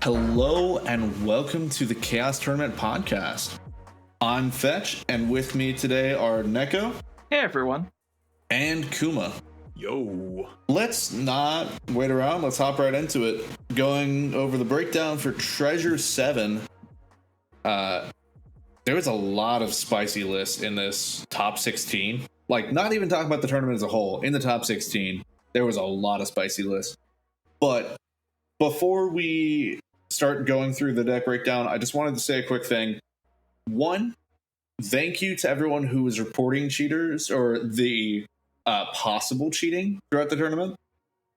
Hello and welcome to the Ka0s Tournament Podcast. I'm Fetch, and with me today are Neko. Hey everyone. And Kuma. Yo. Let's not wait around, let's hop right into it. Going over the breakdown for Treasure 7. There was a lot of spicy lists in this top 16. Like, not even talking about the tournament as a whole. In the top 16, there was a lot of spicy lists. But before we start going through the deck breakdown, I just wanted to say a quick thing. One, thank you to everyone who was reporting cheaters or the possible cheating throughout the tournament.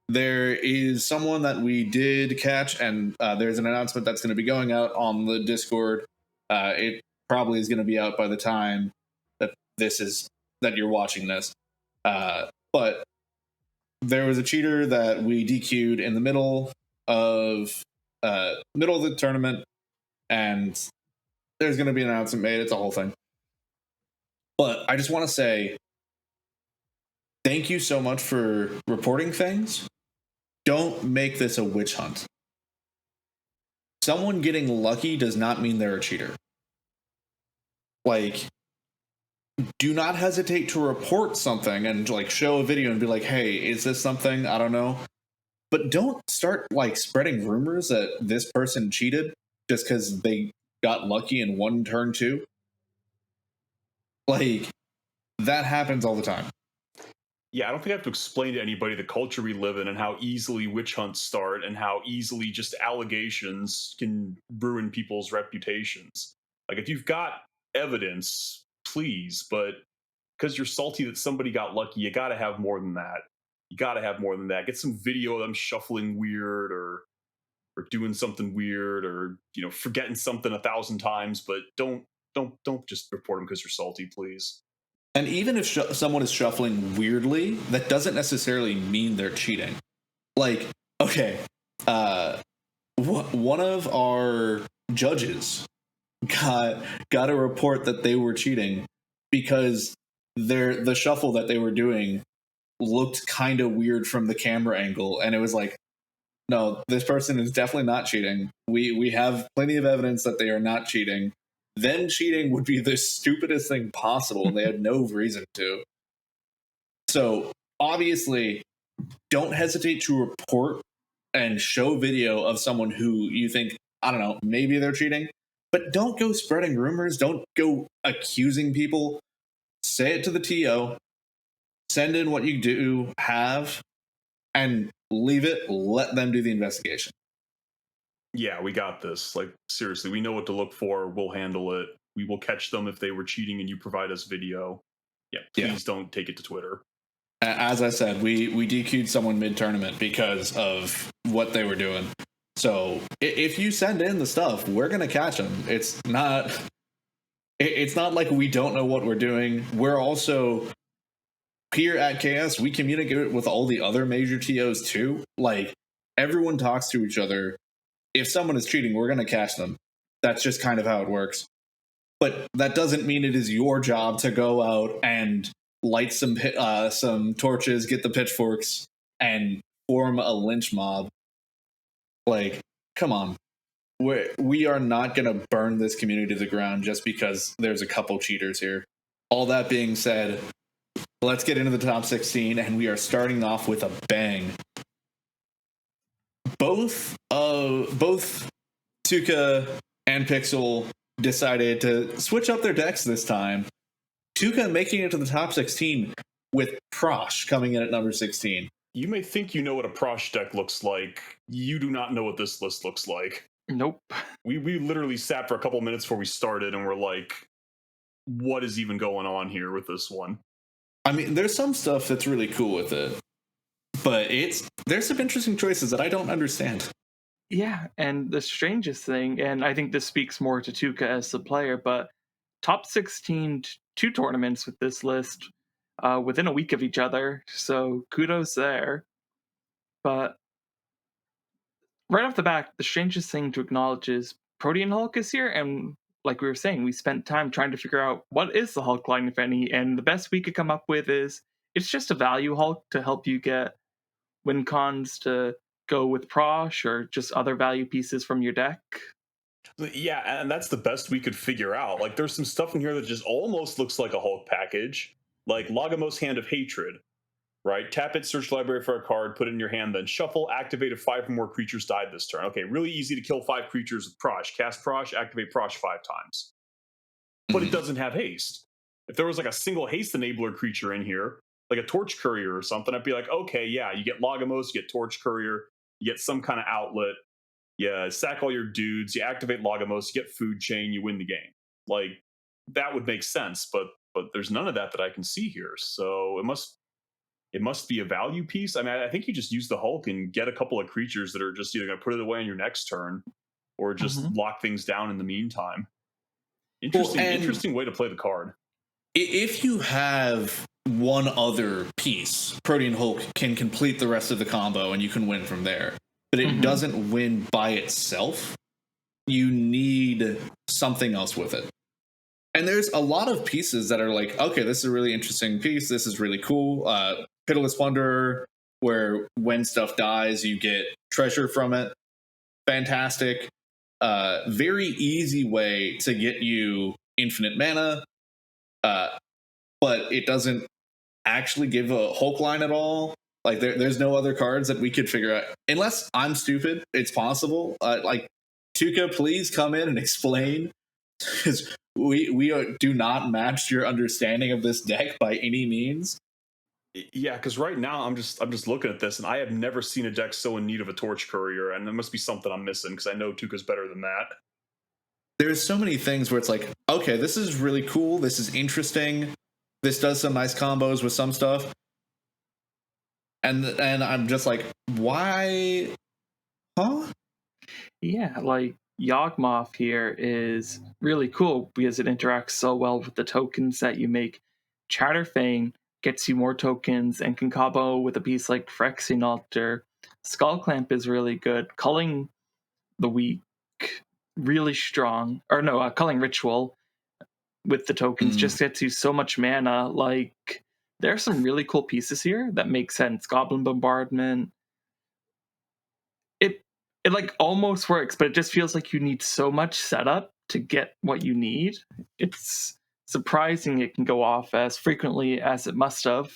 There is someone that we did catch, and there's an announcement that's going to be going out on the Discord. It probably is going to be out by the time that you're watching this. But there was a cheater that we DQ'd in the middle of the tournament, and there's going to be an announcement made. It's a whole thing. But I just want to say thank you so much for reporting things. Don't make this a witch hunt. Someone getting lucky does not mean they're a cheater. Like, do not hesitate to report something and like show a video and be like, hey, is this something? I don't know. But don't start like spreading rumors that this person cheated just because they got lucky and won turn 2. Like, that happens all the time. Yeah, I don't think I have to explain to anybody the culture we live in and how easily witch hunts start and how easily just allegations can ruin people's reputations. Like, if you've got evidence, please, but because you're salty that somebody got lucky, you got to have more than that. Get some video of them shuffling weird or doing something weird or, forgetting something 1,000 times, but don't just report them because you're salty, please. And even if someone is shuffling weirdly, that doesn't necessarily mean they're cheating. Like, okay, one of our judges got a report that they were cheating because the shuffle that they were doing looked kind of weird from the camera angle, and it was like, no, this person is definitely not cheating. We have plenty of evidence that they are not cheating. Them cheating would be the stupidest thing possible, and they had no reason to. So, obviously, don't hesitate to report and show video of someone who you think, I don't know, maybe they're cheating. But don't go spreading rumors. Don't go accusing people. Say it to the TO. Send in what you do have, and leave it. Let them do the investigation. Yeah, we got this. Like, seriously, we know what to look for. We'll handle it. We will catch them if they were cheating and you provide us video. Yeah, please don't take it to Twitter. As I said, we DQ'd someone mid-tournament because of what they were doing. So if you send in the stuff, we're going to catch them. It's not like we don't know what we're doing. We're also here at Ka0s, we communicate with all the other major TOs too. Like, everyone talks to each other. If someone is cheating, we're going to catch them. That's just kind of how it works. But that doesn't mean it is your job to go out and light some torches, get the pitchforks, and form a lynch mob. Like, come on. We are not going to burn this community to the ground just because there's a couple cheaters here. All that being said, let's get into the top 16, and we are starting off with a bang. Both Tuka and Pixel decided to switch up their decks this time. Tuka making it to the top 16 with Prosh coming in at number 16. You may think you know what a Prosh deck looks like. You do not know what this list looks like. Nope. We literally sat for a couple minutes before we started and we're like, what is even going on here with this one? I mean, there's some stuff that's really cool with it, but there's some interesting choices that I don't understand. Yeah, and the strangest thing, and I think this speaks more to Tuka as the player, but top 16 two tournaments with this list within a week of each other, so kudos there. But right off the bat, the strangest thing to acknowledge is Protean Hulk is here, and like we were saying, we spent time trying to figure out what is the Hulk line, if any, and the best we could come up with is it's just a value Hulk to help you get win cons to go with Prosh or just other value pieces from your deck. Yeah, and that's the best we could figure out. Like, there's some stuff in here that just almost looks like a Hulk package, like Lagomos Hand of Hatred, right? Tap it, search library for a card, put it in your hand, then shuffle, activate if 5 or more creatures died this turn. Okay, really easy to kill 5 creatures with Prosh. Cast Prosh, activate Prosh 5 times. But it doesn't have haste. If there was like a single haste enabler creature in here, like a Torch Courier or something, I'd be like, okay, yeah, you get Lagomos, you get Torch Courier, you get some kind of outlet, you sack all your dudes, you activate Lagomos, you get Food Chain, you win the game. Like, that would make sense, but there's none of that I can see here. So it must be a value piece. I mean, I think you just use the Hulk and get a couple of creatures that are just either going to put it away on your next turn or just lock things down in the meantime. Interesting way to play the card. If you have one other piece, Protean Hulk can complete the rest of the combo and you can win from there. But it doesn't win by itself. You need something else with it. And there's a lot of pieces that are like, okay, this is a really interesting piece. This is really cool. Pitiless Plunderer, where when stuff dies, you get treasure from it. Fantastic. Very easy way to get you infinite mana. But it doesn't actually give a Hulk line at all. Like, there's no other cards that we could figure out. Unless I'm stupid, it's possible. Like, Tuka, please come in and explain. Because we do not match your understanding of this deck by any means. Yeah, because right now I'm just looking at this, and I have never seen a deck so in need of a Torch Courier, and there must be something I'm missing, because I know Tuka's better than that. There's so many things where it's like, okay, this is really cool. This is interesting. This does some nice combos with some stuff. And I'm just like, why? Huh? Yeah, like Yawgmoth here is really cool because it interacts so well with the tokens that you make. Chatterfang gets you more tokens and can combo with a piece like Phyrexian Altar. Skullclamp is really good. Culling the Weak, really strong. Or no, Culling Ritual with the tokens just gets you so much mana. Like, there are some really cool pieces here that make sense. Goblin Bombardment. It like almost works, but it just feels like you need so much setup to get what you need. It's surprising it can go off as frequently as it must have.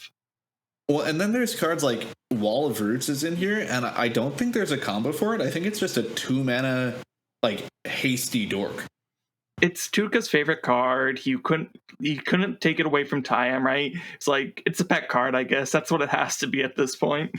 Well, and then there's cards like Wall of Roots is in here, and I don't think there's a combo for it. I think it's just a 2-mana, like, hasty dork. It's Tuka's favorite card. He couldn't take it away from Talion, right? It's like, it's a pet card, I guess. That's what it has to be at this point.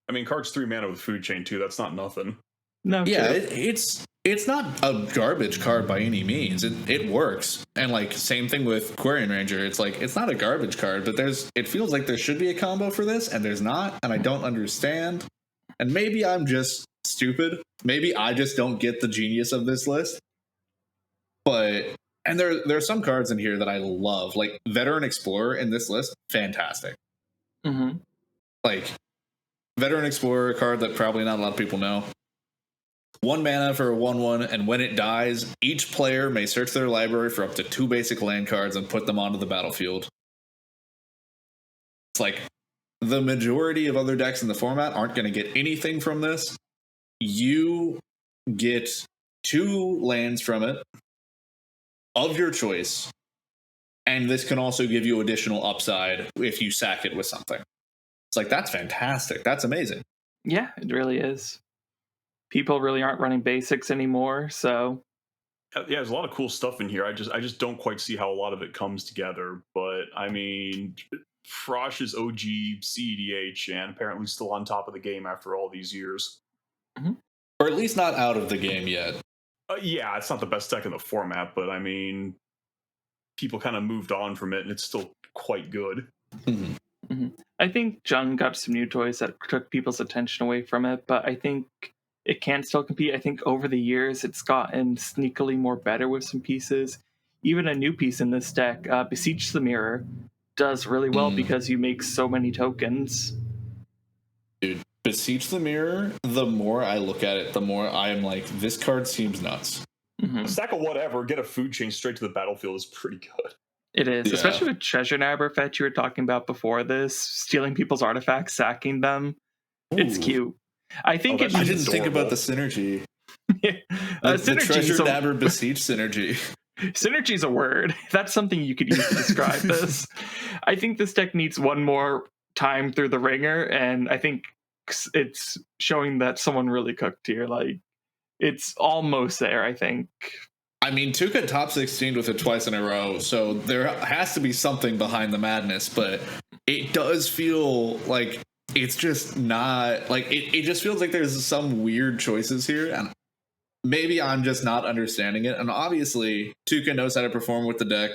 I mean, card's 3 mana with Food Chain too. That's not nothing. No, yeah, it's not a garbage card by any means. It works, and like same thing with Quarian Ranger. It's like, it's not a garbage card, but it feels like there should be a combo for this, and there's not, and I don't understand. And maybe I'm just stupid. Maybe I just don't get the genius of this list. But there are some cards in here that I love, like Veteran Explorer in this list. Fantastic. Like, Veteran Explorer, a card that probably not a lot of people know. 1 mana for a 1/1, and when it dies, each player may search their library for up to 2 basic land cards and put them onto the battlefield. It's like, the majority of other decks in the format aren't going to get anything from this. You get 2 lands from it of your choice, and this can also give you additional upside if you sack it with something. It's like, that's fantastic. That's amazing. Yeah, it really is. People really aren't running basics anymore, so yeah, there's a lot of cool stuff in here. I just don't quite see how a lot of it comes together. But I mean, Frosh is OG cEDH and apparently still on top of the game after all these years. Or at least not out of the game yet. Yeah, it's not the best deck in the format, but I mean, people kind of moved on from it, and it's still quite good. I think Jund got some new toys that took people's attention away from it, but I think it can still compete. I think over the years, it's gotten sneakily more better with some pieces. Even a new piece in this deck, Beseech the Mirror, does really well because you make so many tokens. Dude, Beseech the Mirror, the more I look at it, the more I am like, this card seems nuts. A stack of whatever, get a Food Chain straight to the battlefield is pretty good. It is, especially with Treasure Nabber Fetch you were talking about before this, stealing people's artifacts, sacking them. Ooh. It's cute. I think that's I it didn't needs think about the synergy. the The treasure dabber beseech synergy. Synergy is a word. That's something you could use to describe this. I think this deck needs one more time through the ringer, and I think it's showing that someone really cooked here. Like, it's almost there, I think. I mean, Tuca top 16 with it twice in a row, so there has to be something behind the madness, but it does feel like it's just not, like, it just feels like there's some weird choices here, and maybe I'm just not understanding it. And obviously, Tuca knows how to perform with the deck.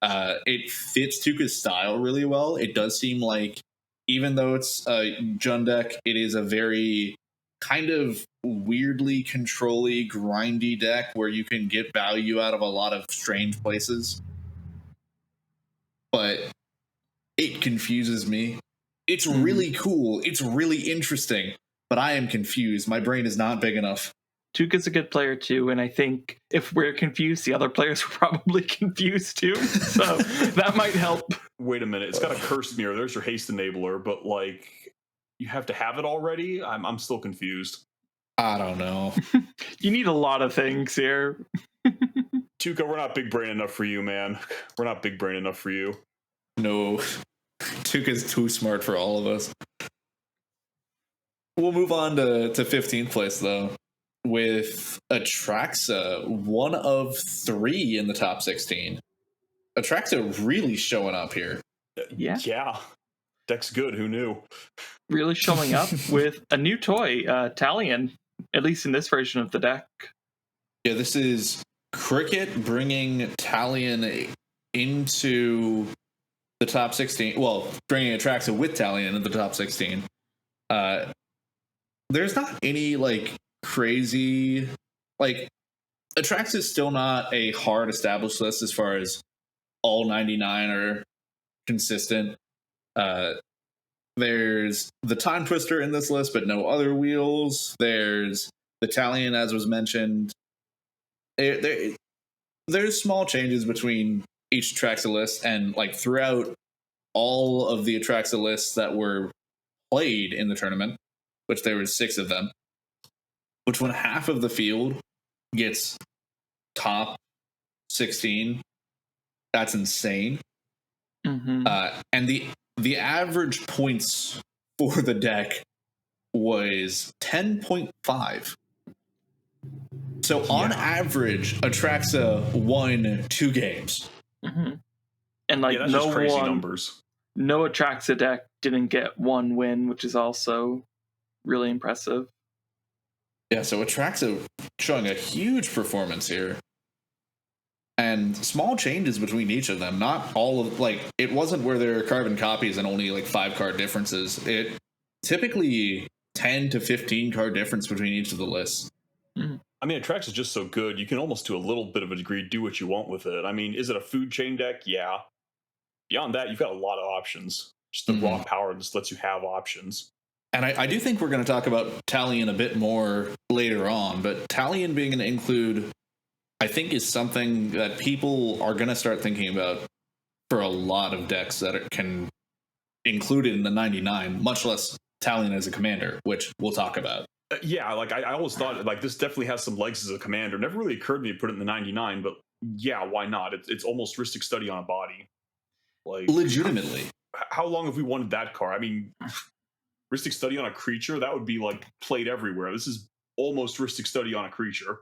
It fits Tuca's style really well. It does seem like, even though it's a Jund deck, it is a very kind of weirdly controlly, grindy deck where you can get value out of a lot of strange places. But it confuses me. It's really cool. It's really interesting. But I am confused. My brain is not big enough. Tuca's a good player too, and I think if we're confused, the other players are probably confused too. So that might help. Wait a minute, it's got a cursed mirror. There's your haste enabler, but like, you have to have it already. I'm still confused. I don't know. You need a lot of things here. Tuca, we're not big brain enough for you, man. We're not big brain enough for you. No, Tuca's too smart for all of us. We'll move on to 15th place though, with Attraxa, one of 3 in the top 16. Attraxa really showing up here. Yeah. Deck's good. Who knew? Really showing up with a new toy, Talion, at least in this version of the deck. Yeah, this is Cricket bringing Talion into the top 16. Well, bringing Attraxa with Talion into the top 16. There's not any like crazy, like, Attraxa is still not a hard established list as far as all 99 are consistent. There's the Time Twister in this list, but no other wheels. There's the Talion, as was mentioned. There's small changes between each Attraxa list, and like throughout all of the Attraxa lists that were played in the tournament, which there was 6 of them, which when half of the field gets top 16, that's insane. And the average points for the deck was 10.5. So on average, Attraxa won 2 games. And like, that's just crazy numbers. No Attraxa deck didn't get 1 win, which is also really impressive. Yeah, so Attraxa showing a huge performance here. And small changes between each of them. Not all of, like, it wasn't where there are carbon copies and only like 5 card differences. It typically 10 to 15 card difference between each of the lists. I mean, Attraxa is just so good. You can almost, to a little bit of a degree, do what you want with it. I mean, is it a food chain deck? Yeah. Beyond that, you've got a lot of options. Just the raw power just lets you have options. And I do think we're going to talk about Talion a bit more later on, but Talion being an include, I think, is something that people are going to start thinking about for a lot of decks that can include it in the 99, much less Talion as a commander, which we'll talk about. Yeah, like I always thought, like, this definitely has some legs as a commander. Never really occurred to me to put it in the 99, but yeah, why not? It's almost Rhystic Study on a body. Like, legitimately. How long have we wanted that card? I mean, Rhystic Study on a creature, that would be like played everywhere. This is almost Rhystic Study on a creature.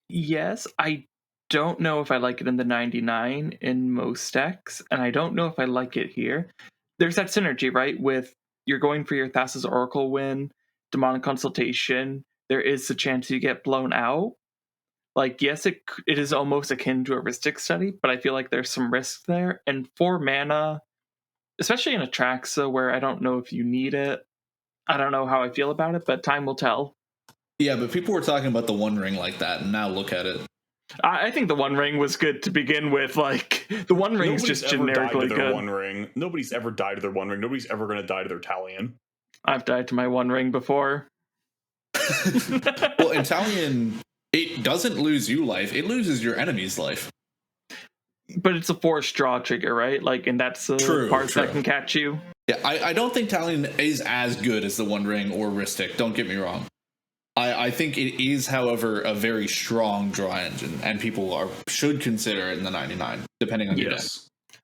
Yes, I don't know if I like it in the 99 in most decks, and I don't know if I like it here. There's that synergy, right? With you're going for your Thassa's Oracle win, Demonic Consultation, there is a chance you get blown out. Like, yes, it is almost akin to a Rhystic Study, but I feel like there's some risk there. And 4 mana, especially in Attraxa, where I don't know if you need it, I don't know how I feel about it, but time will tell. Yeah, but people were talking about the One Ring like that, and now look at it. I think the One Ring was good to begin with. Like, the One Ring's just generically good. One Ring. Nobody's ever died to their One Ring. Nobody's ever going to die to their Talion. I've died to my One Ring before. Well, in Talion, it doesn't lose you life. It loses your enemy's life. But it's a forced draw trigger, right? Like, and that's the part that can catch you. Yeah, I don't think Talion is as good as the One Ring or Ristic. Don't get me wrong. I think it is, however, a very strong draw engine, and people should consider it in the 99, depending on your deck.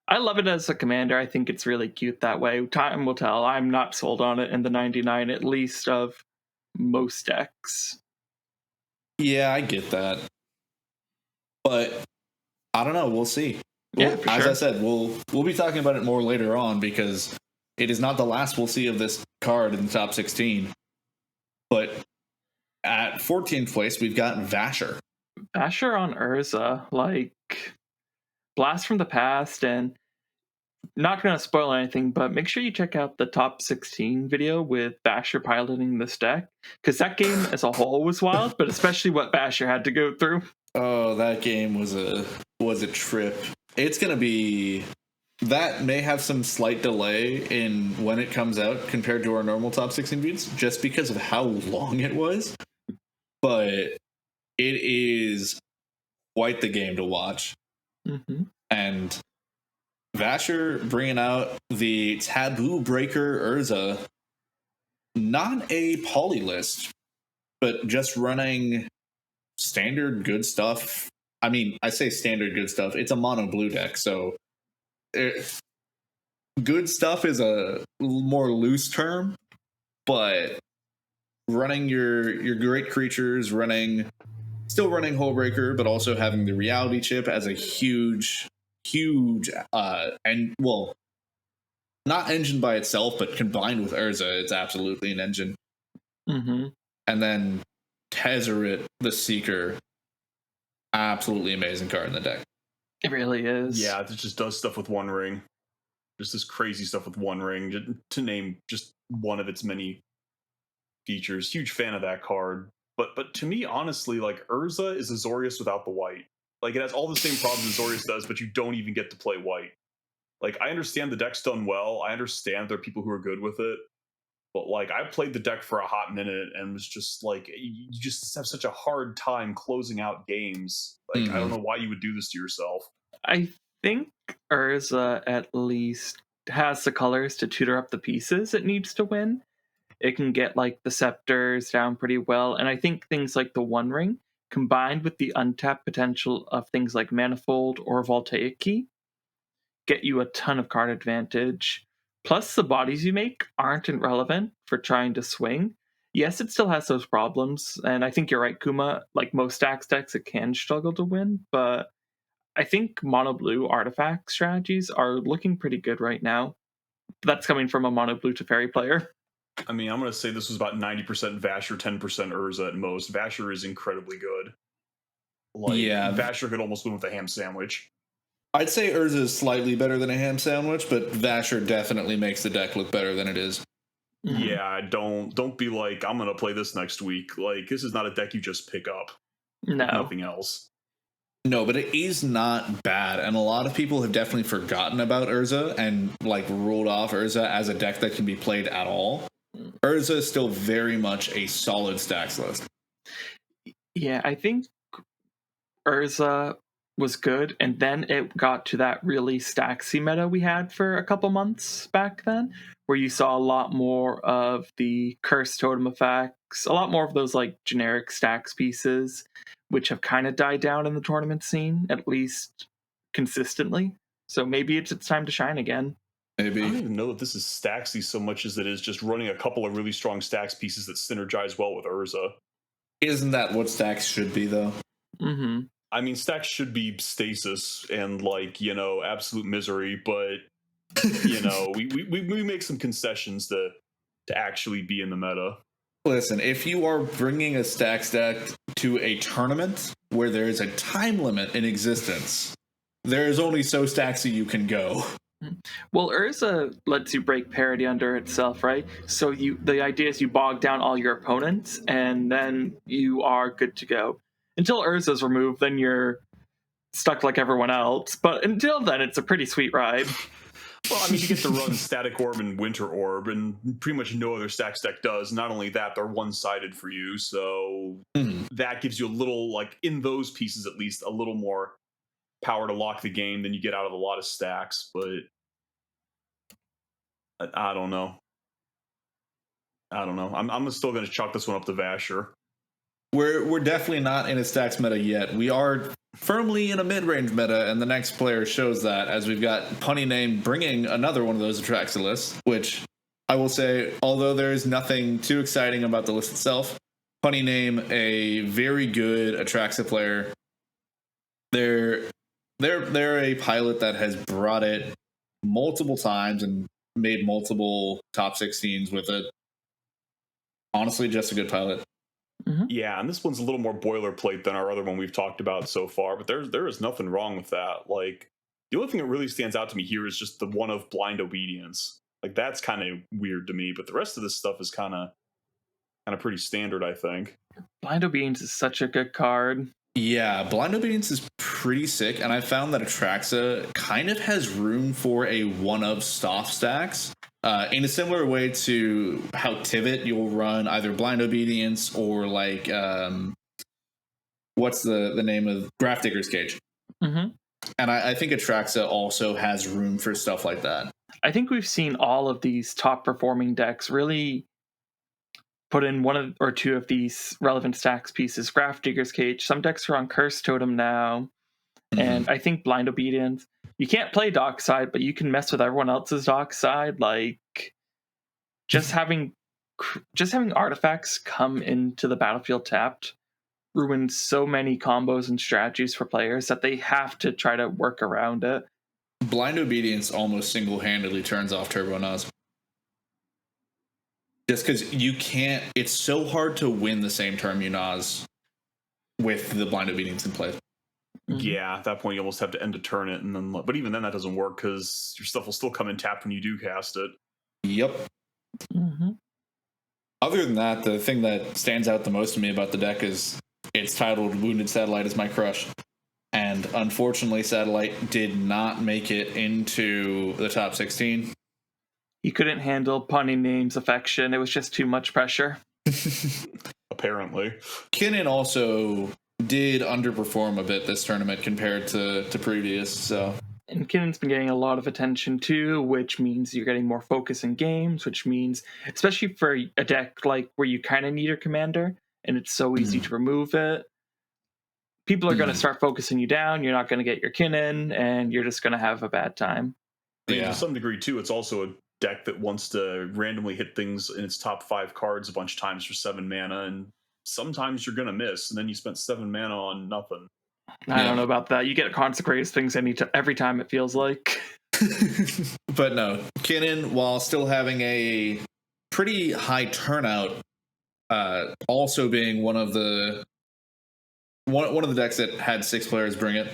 I love it as a commander. I think it's really cute that way. Time will tell. I'm not sold on it in the 99, at least of most decks. Yeah, I get that. But I don't know. We'll see. Yeah, for as sure. I said, we'll be talking about it more later on because it is not the last we'll see of this card in the top 16. But at 14th place, we've got Vasher. Vasher on Urza, like blast from the past, and not going to spoil anything, but make sure you check out the top 16 video with Vasher piloting this deck, because that game as a whole was wild, but especially what Vasher had to go through. Oh, that game was a trip. It's going to be... That may have some slight delay in when it comes out compared to our normal top 16 beats, just because of how long it was. But it is quite the game to watch. Mm-hmm. And Vasher bringing out the Taboo Breaker Urza, not a poly list, but just running standard good stuff. I mean, I say standard good stuff. It's a mono blue deck, so good stuff is a more loose term, but running your great creatures, still running Hullbreaker, but also having the reality chip as a huge and well, not engine by itself, but combined with Urza, it's absolutely an engine. Mm-hmm. And then Tezzeret, the Seeker, absolutely amazing card in the deck. It really is. Yeah, it just does stuff with One Ring. Just this crazy stuff with One Ring, to name just one of its many features. Huge fan of that card. But to me, honestly, like Urza is Azorius without the white. Like it has all the same problems Azorius does, but you don't even get to play white. Like I understand the deck's done well. I understand there are people who are good with it. But like I played the deck for a hot minute and was just like, you just have such a hard time closing out games. Like I don't know why you would do this to yourself. I think Urza at least has the colors to tutor up the pieces it needs to win. It can get like the scepters down pretty well, and I think things like the One Ring, combined with the untapped potential of things like Manifold or Voltaic Key, get you a ton of card advantage. Plus, the bodies you make aren't irrelevant for trying to swing. Yes, it still has those problems, and I think you're right, Kuma. Like most stacks decks, it can struggle to win, but I think mono blue artifact strategies are looking pretty good right now. That's coming from a mono blue Teferi player. I mean, I'm going to say this was about 90% Vasher, 10% Urza at most. Vasher is incredibly good. Like, yeah, Vasher could almost win with a ham sandwich. I'd say Urza is slightly better than a ham sandwich, but Vasher definitely makes the deck look better than it is. Yeah, don't be like, I'm going to play this next week. Like, this is not a deck you just pick up. No. Nothing else. No, but it is not bad, and a lot of people have definitely forgotten about Urza and like ruled off Urza as a deck that can be played at all. Urza is still very much a solid stacks list. Yeah, I think Urza was good, and then it got to that really stacksy meta we had for a couple months back then, where you saw a lot more of the cursed totem effects, a lot more of those like generic stacks pieces, which have kind of died down in the tournament scene, at least consistently. So maybe it's time to shine again. Maybe. I don't even know if this is stacksy so much as it is just running a couple of really strong stacks pieces that synergize well with Urza. Isn't that what stacks should be, though? Mm-hmm. I mean, stacks should be stasis and, like, you know, absolute misery, but, you know, we make some concessions to actually be in the meta. Listen, if you are bringing a stacks deck to a tournament where there is a time limit in existence, there is only so stacksy you can go. Well, Urza lets you break parity under itself, right? So the idea is you bog down all your opponents, and then you are good to go. Until Urza's removed, then you're stuck like everyone else. But until then, it's a pretty sweet ride. Well, I mean, you get to run Static Orb and Winter Orb, and pretty much no other stacks deck does. Not only that, they're one-sided for you, so that gives you a little, like, in those pieces at least, a little more power to lock the game than you get out of a lot of stacks. But I don't know. I'm still going to chalk this one up to Vasher. We're definitely not in a stacks meta yet. We are firmly in a mid-range meta, and the next player shows that, as we've got unnyname bringing another one of those Attraxa lists, which I will say, although there is nothing too exciting about the list itself, unnyname, a very good Attraxa player. They're a pilot that has brought it multiple times and made multiple top 16s with it. Honestly, just a good pilot. Mm-hmm. Yeah, and this one's a little more boilerplate than our other one we've talked about so far, but there is nothing wrong with that. Like, the only thing that really stands out to me here is just the one of blind obedience. Like, that's kind of weird to me, but the rest of this stuff is kind of pretty standard, I think. Blind obedience is such a good card. Yeah, blind obedience is pretty sick, and I found that Attraxa kind of has room for a one of staff stacks. In a similar way to how Tivit, you'll run either blind obedience or like what's the name of Grafdigger's Cage. Mm-hmm. And I think Attraxa also has room for stuff like that. I think we've seen all of these top performing decks really put in one or two of these relevant stacks pieces. Grafdigger's Cage. Some decks are on Curse Totem now, and I think blind obedience. You can't play Dockside, but you can mess with everyone else's Dockside. Like just having artifacts come into the battlefield tapped ruins so many combos and strategies for players that they have to try to work around it. Blind obedience almost single-handedly turns off Turbo Nas. Just because you can't, it's so hard to win the same turn you Nas with the blind obedience in play. Yeah, at that point you almost have to end a turn it, and then, but even then that doesn't work because your stuff will still come in tapped when you do cast it. Yep. Mm-hmm. Other than that, the thing that stands out the most to me about the deck is it's titled Wounded Satellite is My Crush. And unfortunately, Satellite did not make it into the top 16. He couldn't handle unnyname's affection. It was just too much pressure. Apparently. Kinnan also did underperform a bit this tournament compared to previous. So, and Kinnan's been getting a lot of attention too, which means you're getting more focus in games, which means, especially for a deck like where you kind of need your commander and it's so easy to remove it, people are going to start focusing you down. You're not going to get your Kinnan, and you're just going to have a bad time. I mean, to some degree too, it's also a deck that wants to randomly hit things in its top 5 cards a bunch of times for 7 mana, and sometimes you're gonna miss, and then you spent 7 mana on nothing. I don't know about that. You get consecrated things every time, it feels like. But no, Kinnan, while still having a pretty high turnout, also being one of the decks that had 6 players bring it,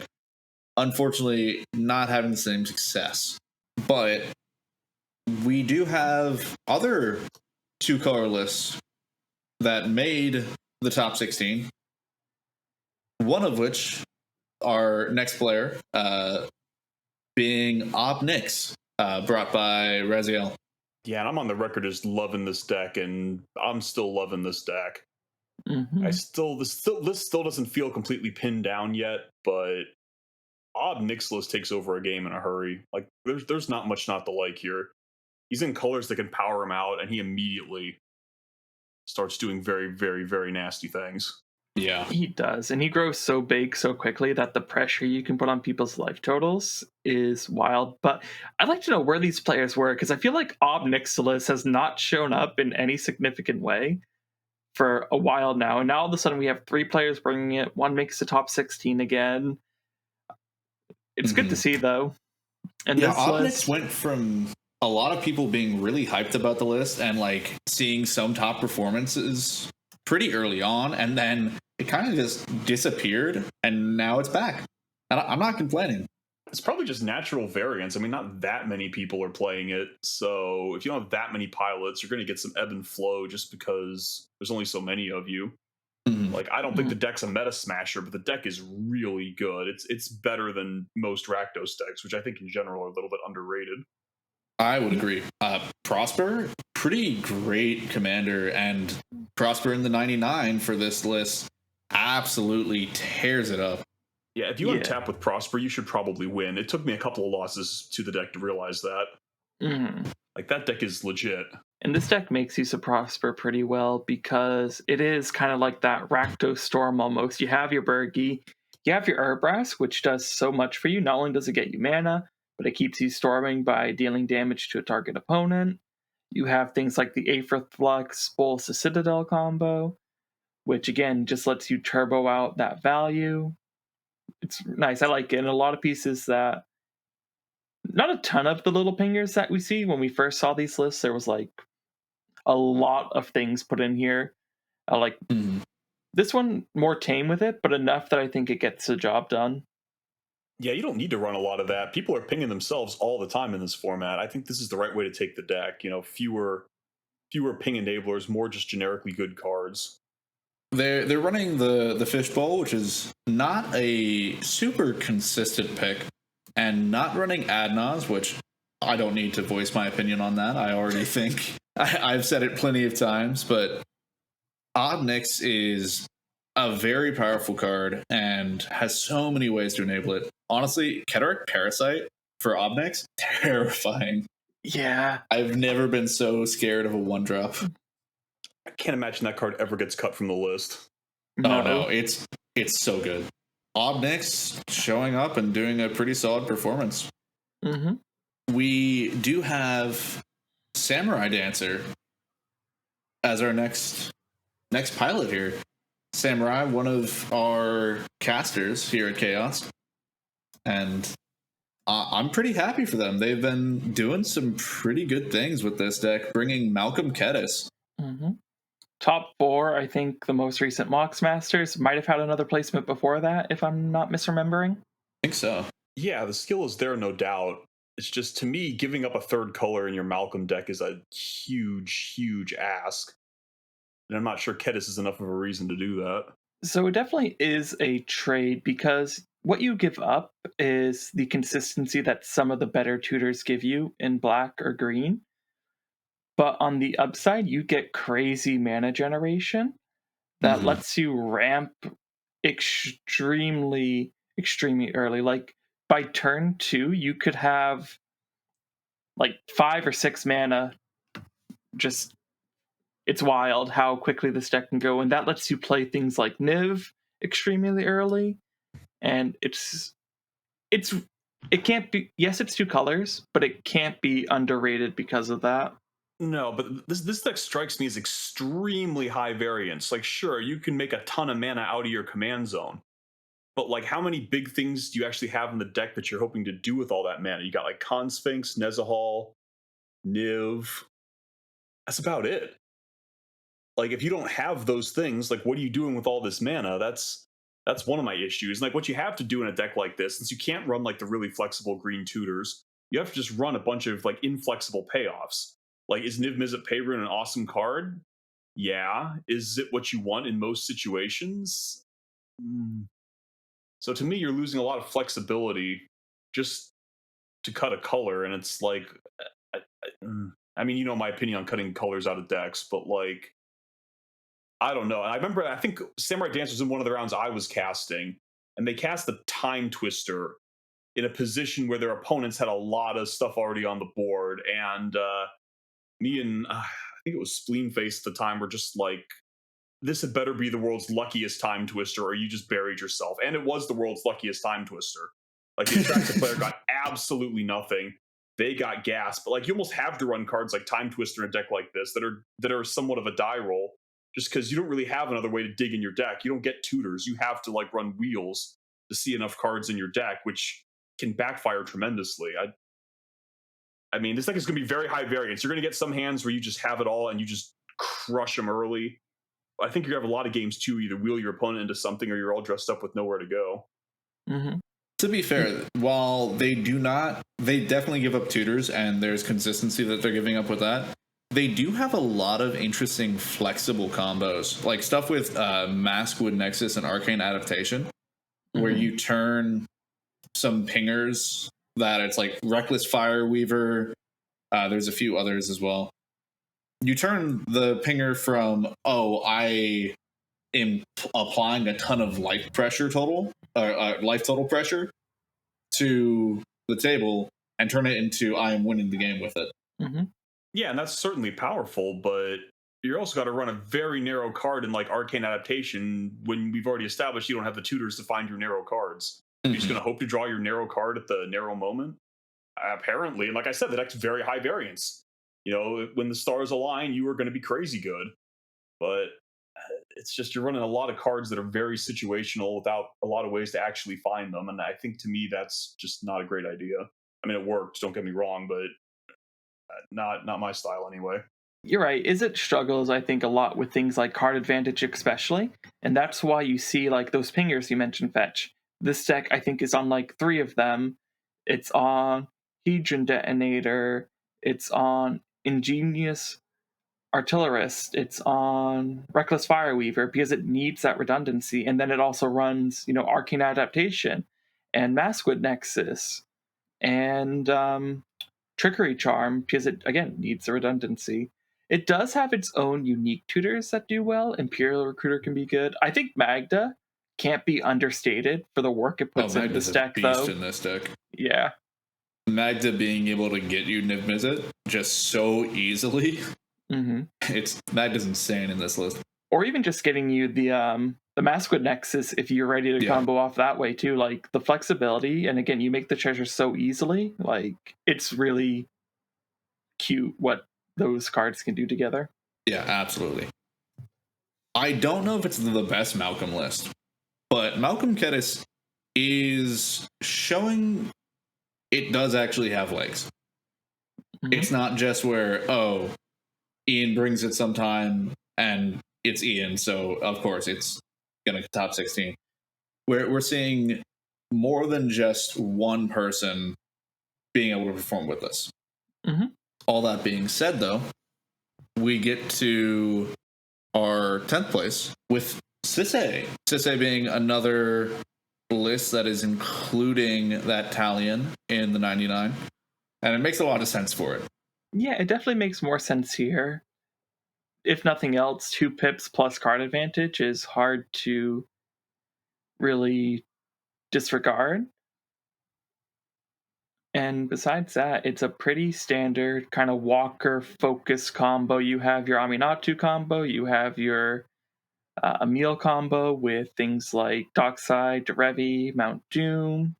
unfortunately not having the same success. But we do have other 2-color lists that made the top 16. One of which, our next player, being Obnix, brought by Raziel. Yeah, and I'm on the record as loving this deck, and I'm still loving this deck. Mm-hmm. This list still doesn't feel completely pinned down yet, but Obnix list takes over a game in a hurry. Like there's not much not to like here. He's in colors that can power him out, and he immediately starts doing very, very, very nasty things. Yeah, he does. And he grows so big so quickly that the pressure you can put on people's life totals is wild. But I'd like to know where these players were, because I feel like Obnixilus has not shown up in any significant way for a while now. And now all of a sudden we have 3 players bringing it. One makes the top 16 again. It's good to see, though. And yeah, Obnix went from a lot of people being really hyped about the list and like seeing some top performances pretty early on, and then it kind of just disappeared, and now it's back. And I'm not complaining. It's probably just natural variance. I mean, not that many people are playing it, so if you don't have that many pilots, you're going to get some ebb and flow just because there's only so many of you. Like, I don't think the deck's a meta smasher, but the deck is really good. It's better than most Rakdos decks, which I think in general are a little bit underrated. I would agree. Prosper, pretty great commander, and Prosper in the 99 for this list absolutely tears it up. Yeah, if you untap with Prosper, you should probably win. It took me a couple of losses to the deck to realize that. Mm-hmm. Like, that deck is legit. And this deck makes use of Prosper pretty well because it is kind of like that Rakdos Storm almost. You have your Bergie, you have your Urbrass, which does so much for you. Not only does it get you mana, but it keeps you storming by dealing damage to a target opponent. You have things like the Aetherflux Bolus the Citadel combo, which again just lets you turbo out that value. It's nice. I like it. And a lot of pieces that, not a ton of the little pingers that we see when we first saw these lists. There was like a lot of things put in here. Like this one more tame with it, but enough that I think it gets the job done. Yeah, you don't need to run a lot of that. People are pinging themselves all the time in this format. I think this is the right way to take the deck. Fewer ping enablers, more just generically good cards. They're running the fishbowl, which is not a super consistent pick, and not running Adnaz, which I don't need to voice my opinion on that. I already think I've said it plenty of times, but Obnix is a very powerful card and has so many ways to enable it. Honestly, Keteric Parasite for Obnix, terrifying. Yeah. I've never been so scared of a 1-drop. I can't imagine that card ever gets cut from the list. Oh no, it's so good. Obnix showing up and doing a pretty solid performance. Mm-hmm. We do have Samurai Dancer as our next pilot here. Samurai, one of our casters here at Ka0s, and I'm pretty happy for them. They've been doing some pretty good things with this deck, bringing Malcolm Ka0s. Mm-hmm. Top 4, I think the most recent Mox Masters might have had another placement before that, if I'm not misremembering. I think so. Yeah, the skill is there, no doubt. It's just, to me, giving up a third color in your Malcolm deck is a huge, huge ask. And I'm not sure Ka0s is enough of a reason to do that. So it definitely is a trade because what you give up is the consistency that some of the better tutors give you in black or green. But on the upside, you get crazy mana generation that lets you ramp extremely early. Like by turn 2, you could have like 5 or 6 mana. Just, it's wild how quickly this deck can go, and that lets you play things like Niv extremely early. And it can't be, yes, it's 2 colors, but it can't be underrated because of that. No, but this deck strikes me as extremely high variance. Like, sure, you can make a ton of mana out of your command zone, but like, how many big things do you actually have in the deck that you're hoping to do with all that mana? You got like Consphinx, Nezahal, Niv. That's about it. Like, if you don't have those things, like, what are you doing with all this mana? That's one of my issues. And like, what you have to do in a deck like this, since you can't run like the really flexible green tutors, you have to just run a bunch of like inflexible payoffs. Like, is Niv Mizzet Peyrune an awesome card? Yeah. Is it what you want in most situations? So to me, you're losing a lot of flexibility just to cut a color, and it's like, I mean, you know my opinion on cutting colors out of decks, but like, I don't know. I think Samurai Dancer was in one of the rounds I was casting, and they cast the Time Twister in a position where their opponents had a lot of stuff already on the board, and me and I think it was Spleenface at the time were just like, this had better be the world's luckiest Time Twister, or you just buried yourself. And it was the world's luckiest Time Twister. Like, the Attraxa player got absolutely nothing. They got gas, but like, you almost have to run cards like Time Twister in a deck like this that are somewhat of a die roll, just because you don't really have another way to dig in your deck. You don't get tutors. You have to like run wheels to see enough cards in your deck, which can backfire tremendously. I mean, this deck is going to be very high variance. You're going to get some hands where you just have it all and you just crush them early. I think you're going to have a lot of games too, either wheel your opponent into something or you're all dressed up with nowhere to go. Mm-hmm. To be fair, while they definitely give up tutors and there's consistency that they're giving up with that, they do have a lot of interesting flexible combos, like stuff with Maskwood Nexus and Arcane Adaptation, where you turn some pingers that it's like Reckless Fireweaver. There's a few others as well. You turn the pinger from, I am applying a ton of life total pressure to the table, and turn it into I am winning the game with it. Mm-hmm. Yeah, and that's certainly powerful, but you're also got to run a very narrow card in like Arcane Adaptation when we've already established you don't have the tutors to find your narrow cards. You're just going to hope to draw your narrow card at the narrow moment? Apparently, and like I said, the deck's very high variance. You know, when the stars align, you are going to be crazy good. But it's just you're running a lot of cards that are very situational without a lot of ways to actually find them. And I think to me, that's just not a great idea. I mean, it worked, don't get me wrong, but not my style anyway. You're right. Izzet struggles, I think, a lot with things like card advantage, especially. And that's why you see, like, those pingers you mentioned, Fetch. This deck, I think, is on, like, 3 of them. It's on Hedron Detonator. It's on Ingenious Artillerist. It's on Reckless Fireweaver because it needs that redundancy. And then it also runs, Arcane Adaptation and Maskwood Nexus and Trickery Charm because it, again, needs the redundancy. It does have its own unique tutors that do well. Imperial Recruiter can be good. I think Magda can't be understated for the work it puts into this deck, though. In this deck. Yeah. Magda being able to get you Niv Mizzet just so easily. Mm-hmm. Magda's insane in this list. Or even just getting you the Maskwood Nexus if you're ready to combo off that way too. Like the flexibility, and again, you make the treasure so easily. Like it's really cute what those cards can do together. Yeah, absolutely. I don't know if it's the best Malcolm list, but Malcolm Ka0s is showing it does actually have legs. Mm-hmm. It's not just where, Ian brings it sometime and it's Ian, so of course it's going to top 16. We're seeing more than just one person being able to perform with this. Mm-hmm. All that being said, though, we get to our 10th place with Sissy. Sissy being another list that is including that Talion in the 99. And it makes a lot of sense for it. Yeah, it definitely makes more sense here. If nothing else, 2 pips plus card advantage is hard to really disregard. And besides that, it's a pretty standard kind of Walker focus combo. You have your Aminatu combo, you have your Emil combo with things like Dockside, Derevi, Mount Doom.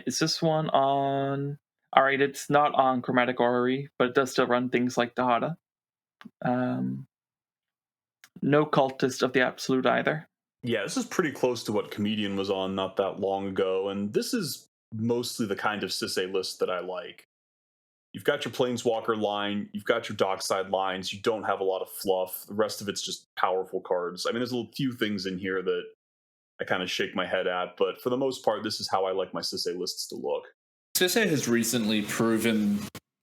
Is this one on? Alright, it's not on Chromatic Orrery, but it does still run things like Dahada. No Cultist of the Absolute either. Yeah, this is pretty close to what Comedian was on not that long ago, and this is mostly the kind of Sissy list that I like. You've got your Planeswalker line, you've got your Dockside lines, you don't have a lot of fluff. The rest of it's just powerful cards. I mean, there's a few things in here that I kind of shake my head at, but for the most part, this is how I like my Sissy lists to look. Sissy has recently proven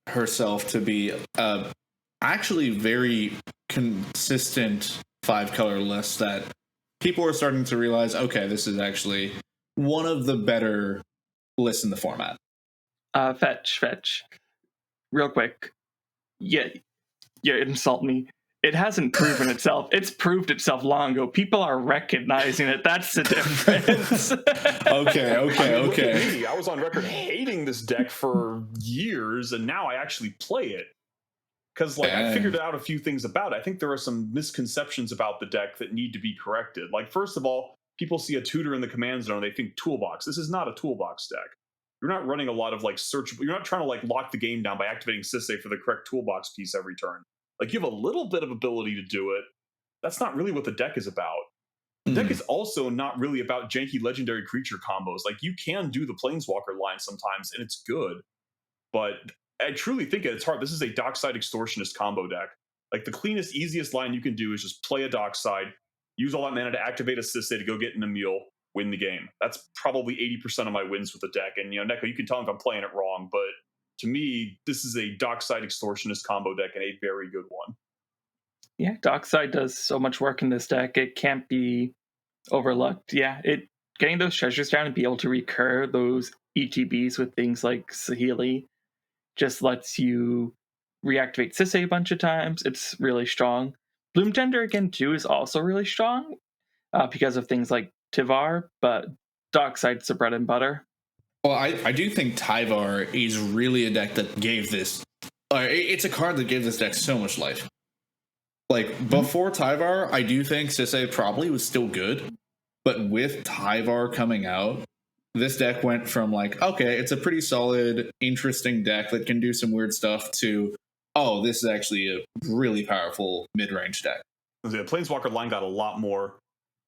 herself to be actually very consistent 5-color list that people are starting to realize, okay, this is actually one of the better lists in the format. Fetch. Real quick. Yeah, insult me. It hasn't proven itself. It's proved itself long ago. People are recognizing it. That's the difference. Okay. Look at me. I was on record hating this deck for years, and now I actually play it. Because I figured out a few things about it. I think there are some misconceptions about the deck that need to be corrected. Like, first of all, people see a tutor in the command zone, they think toolbox. This is not a toolbox deck. You're not running a lot of searchable. You're not trying to lock the game down by activating Sissy for the correct toolbox piece every turn. You have a little bit of ability to do it. That's not really what the deck is about. The deck is also not really about janky legendary creature combos. You can do the Planeswalker line sometimes, and it's good. But I truly think at its heart, this is a Dockside Extortionist combo deck. The cleanest, easiest line you can do is just play a Dockside, use all that mana to activate a Sissy to go get an Emil, win the game. That's probably 80% of my wins with the deck. And, Neko, you can tell me if I'm playing it wrong, but to me, this is a Dockside Extortionist combo deck and a very good one. Yeah, Dockside does so much work in this deck. It can't be overlooked. Yeah, getting those treasures down and be able to recur those ETBs with things like Saheeli just lets you reactivate Sissy a bunch of times. It's really strong. Bloom Tender, again, too, is also really strong because of things like Tivar, but Dockside's the bread and butter. Well, I do think Tyvar is really a deck that gave this. It's a card that gave this deck so much life. Like, before Tyvar, I do think Sissy probably was still good. But with Tyvar coming out, this deck went from like, okay, it's a pretty solid, interesting deck that can do some weird stuff to, oh, this is actually a really powerful mid-range deck. The Planeswalker line got a lot more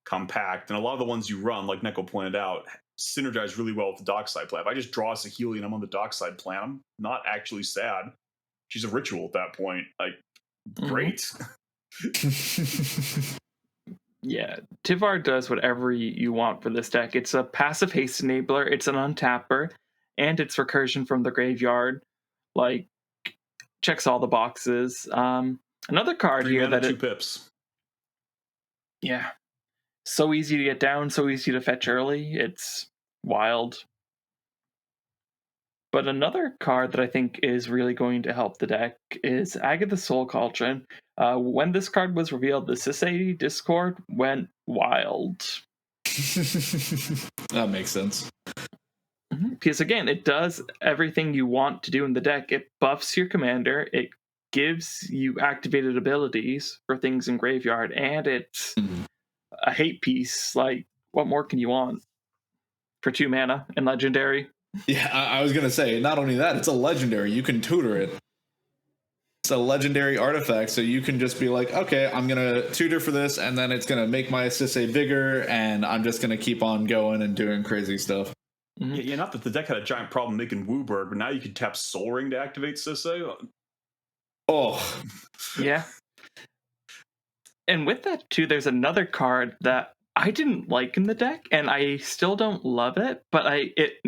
compact, and a lot of the ones you run, like Neko pointed out, synergize really well with the Dockside plan. If I just draw a Saheeli and I'm on the Dockside plan, I'm not actually sad. She's a ritual at that point. Like, great. Yeah, Tyvar does whatever you want for this deck. It's a passive haste enabler, it's an untapper, and it's recursion from the graveyard. Like, checks all the boxes. Another card 3 here mana, that 2 pips. Yeah, so easy to get down, so easy to fetch early. It's wild. But another card that I think is really going to help the deck is Agatha Soul Cauldron. When this card was revealed, the Sissy Discord went wild. That makes sense. Because again, it does everything you want to do in the deck. It buffs your commander, it gives you activated abilities for things in graveyard, and it's a hate piece. Like, what more can you want? For 2 mana and legendary. Yeah, I was going to say, not only that, it's a legendary. You can tutor it. It's a legendary artifact, so you can just be like, okay, I'm going to tutor for this, and then it's going to make my Sissy bigger, and I'm just going to keep on going and doing crazy stuff. Yeah, not that the deck had a giant problem making Wooburg, but now you can tap Soul Ring to activate Sissy. Oh. Yeah. And with that, too, there's another card that I didn't like in the deck, and I still don't love it, but it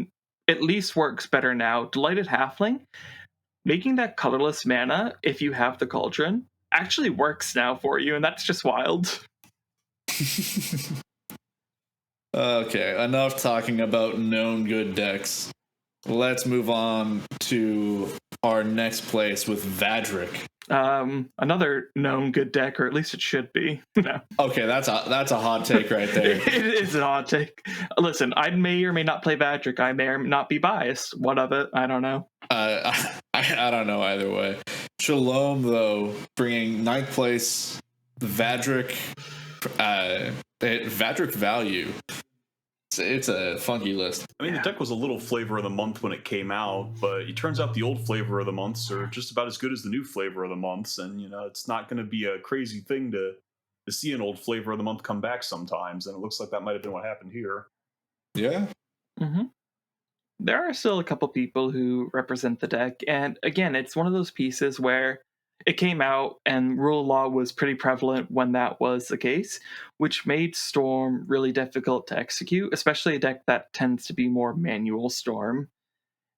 at least works better now. Delighted Halfling, making that colorless mana, if you have the Cauldron, actually works now for you, and that's just wild. Okay, enough talking about known good decks. Let's move on to our next place with Vadric. Another known good deck, or at least it should be. No. Okay, that's a hot take right there. It is a hot take. Listen, I may or may not play Vadric. I may or may not be biased. What of it? I don't know. I don't know either way. Shalom, though, bringing 9th place Vadric. Vadric value. It's a funky list. I mean, the deck was a little flavor of the month when it came out, but it turns out the old flavor of the months are just about as good as the new flavor of the months, and it's not going to be a crazy thing to see an old flavor of the month come back sometimes, and it looks like that might have been what happened here. Yeah. There are still a couple people who represent the deck, and again, it's one of those pieces where it came out and rule of law was pretty prevalent when that was the case, which made Storm really difficult to execute, especially a deck that tends to be more manual Storm.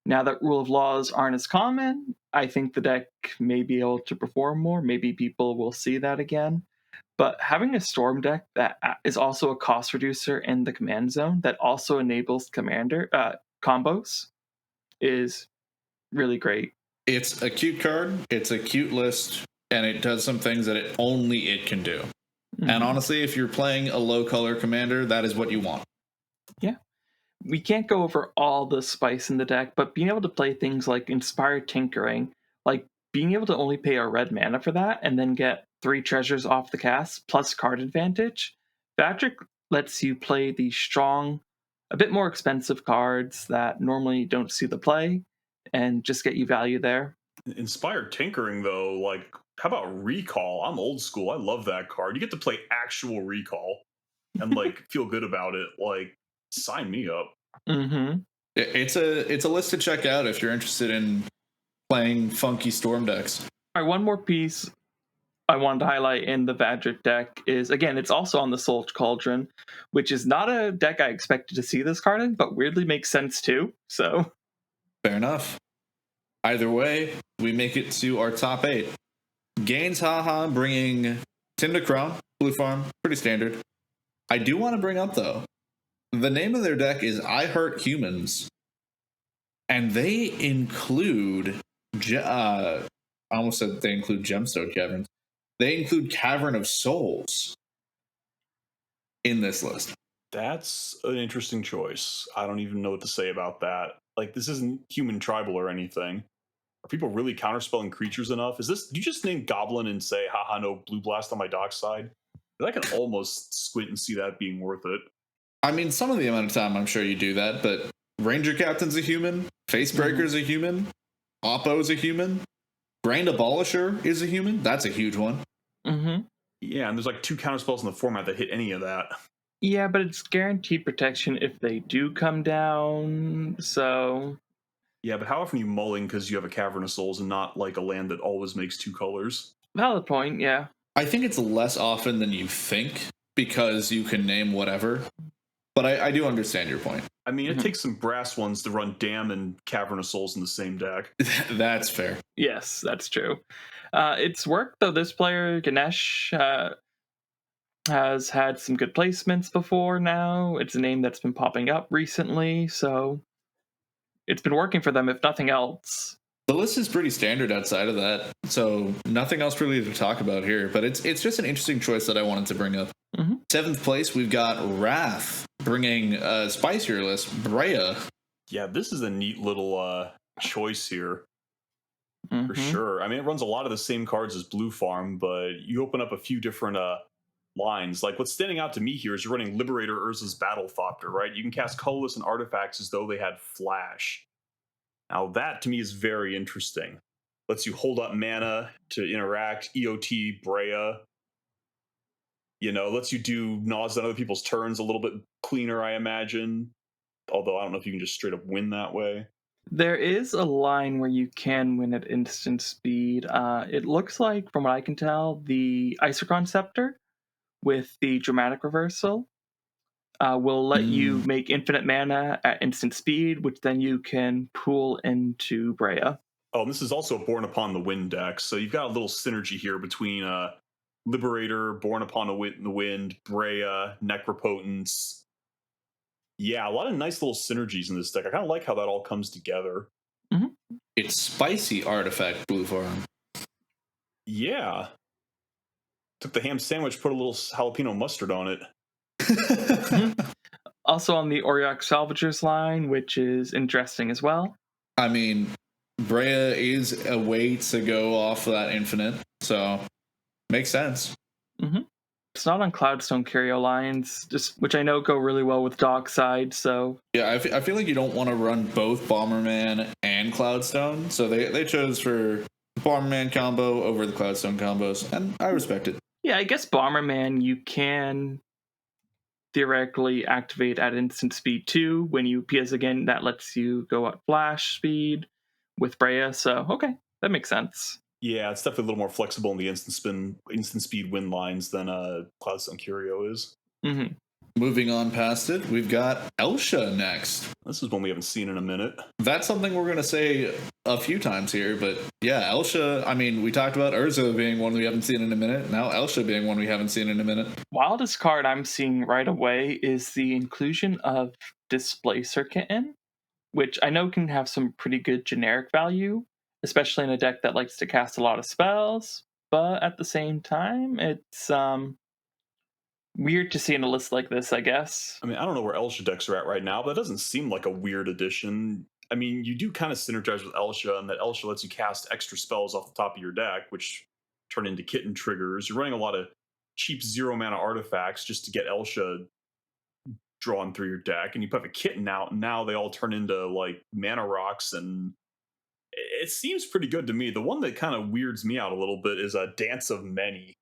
Now that rule of laws aren't as common, I think the deck may be able to perform more. Maybe people will see that again. But having a Storm deck that is also a cost reducer in the command zone that also enables commander combos is really great. It's a cute card, it's a cute list, and it does some things that only it can do. And honestly, if you're playing a low color commander, that is what you want. Yeah. We can't go over all the spice in the deck, but being able to play things like Inspired Tinkering, like being able to only pay a red mana for that and then get 3 treasures off the cast plus card advantage, Vadric lets you play the strong, a bit more expensive cards that normally don't see the play and just get you value there. Inspired Tinkering, though, like, how about Recall? I'm old school. I love that card. You get to play actual Recall and like feel good about it. Like, sign me up. It's a list to check out if you're interested in playing funky Storm decks. All right, one more piece I wanted to highlight in the Vadric deck is, again, it's also on the Soul Cauldron, which is not a deck I expected to see this card in, but weirdly makes sense too. So fair enough. Either way, we make it to our top 8. Gaines Haha bringing Timda Crown, Blue Farm, pretty standard. I do want to bring up, though, the name of their deck is I Hurt Humans. And they include, I almost said they include Gemstone Caverns. They include Cavern of Souls in this list. That's an interesting choice. I don't even know what to say about that. Like, this isn't human tribal or anything. Are people really counterspelling creatures enough? Is this, do you just name Goblin and say, haha, no blue blast on my dock side? I can almost squint and see that being worth it. I mean, some of the amount of time I'm sure you do that, but Ranger Captain's a human, Facebreaker's a human, Oppo's a human, Grand Abolisher is a human. That's a huge one. Mm-hmm. Yeah, and there's like 2 counterspells in the format that hit any of that. Yeah, but it's guaranteed protection if they do come down, so... Yeah, but how often are you mulling because you have a Cavern of Souls and not like a land that always makes 2 colors? Valid point, yeah. I think it's less often than you think because you can name whatever. But I do understand your point. I mean, it takes some brass ones to run Dam and Cavern of Souls in the same deck. That's fair. Yes, that's true. It's worked, though. This player, Ganesh, has had some good placements before now. It's a name that's been popping up recently, so it's been working for them, if nothing else. The list is pretty standard outside of that, so nothing else really to talk about here, but it's just an interesting choice that I wanted to bring up. 7th place, we've got Wrath, bringing a spicier list, Brea. Yeah, this is a neat little choice here, for sure. I mean, it runs a lot of the same cards as Blue Farm, but you open up a few different lines. Like, what's standing out to me here is you're running Liberator Urza's Battlethopter, right? You can cast colorless and artifacts as though they had flash. Now, that to me is very interesting. Lets you hold up mana to interact, EOT, Brea. You know, lets you do Naws on other people's turns a little bit cleaner, I imagine. Although I don't know if you can just straight up win that way. There is a line where you can win at instant speed. It looks like, from what I can tell, the Isochron Scepter with the Dramatic Reversal will let you make infinite mana at instant speed, which then you can pool into Brea. Oh, and this is also Born Upon the Wind deck, so you've got a little synergy here between Liberator, Born Upon the Wind, Brea, Necropotence. Yeah, a lot of nice little synergies in this deck. I kind of like how that all comes together. It's spicy artifact, Blue Farm. Yeah. Took the ham sandwich, put a little jalapeno mustard on it. Also on the Auriok Salvagers line, which is interesting as well. I mean, Brea is a way to go off that infinite, so makes sense. It's not on Cloudstone Curio lines, just which I know go really well with Dockside, so... Yeah, I feel like you don't want to run both Bomberman and Cloudstone, so they chose for Bomberman combo over the Cloudstone combos, and I respect it. Yeah, I guess Bomberman you can theoretically activate at instant speed too, because again, that lets you go at flash speed with Brea, so okay, that makes sense. Yeah, it's definitely a little more flexible in the instant speed win lines than Cloudstone Curio is. Moving on past it, we've got Elsa next. This is one we haven't seen in a minute. That's something we're going to say a few times here, but yeah, Elsa, I mean, we talked about Urza being one we haven't seen in a minute, now Elsa being one we haven't seen in a minute. Wildest card I'm seeing right away is the inclusion of Displacer Kitten, which I know can have some pretty good generic value, especially in a deck that likes to cast a lot of spells, but at the same time, it's weird to see in a list like this, I guess. I mean, I don't know where Elsa decks are at right now, but it doesn't seem like a weird addition. I mean, you do kind of synergize with Elsa, and that Elsa lets you cast extra spells off the top of your deck, which turn into kitten triggers. You're running a lot of cheap 0 mana artifacts just to get Elsa drawn through your deck, and you put a kitten out, and now they all turn into like mana rocks, and it seems pretty good to me. The one that kind of weirds me out a little bit is a Dance of Many.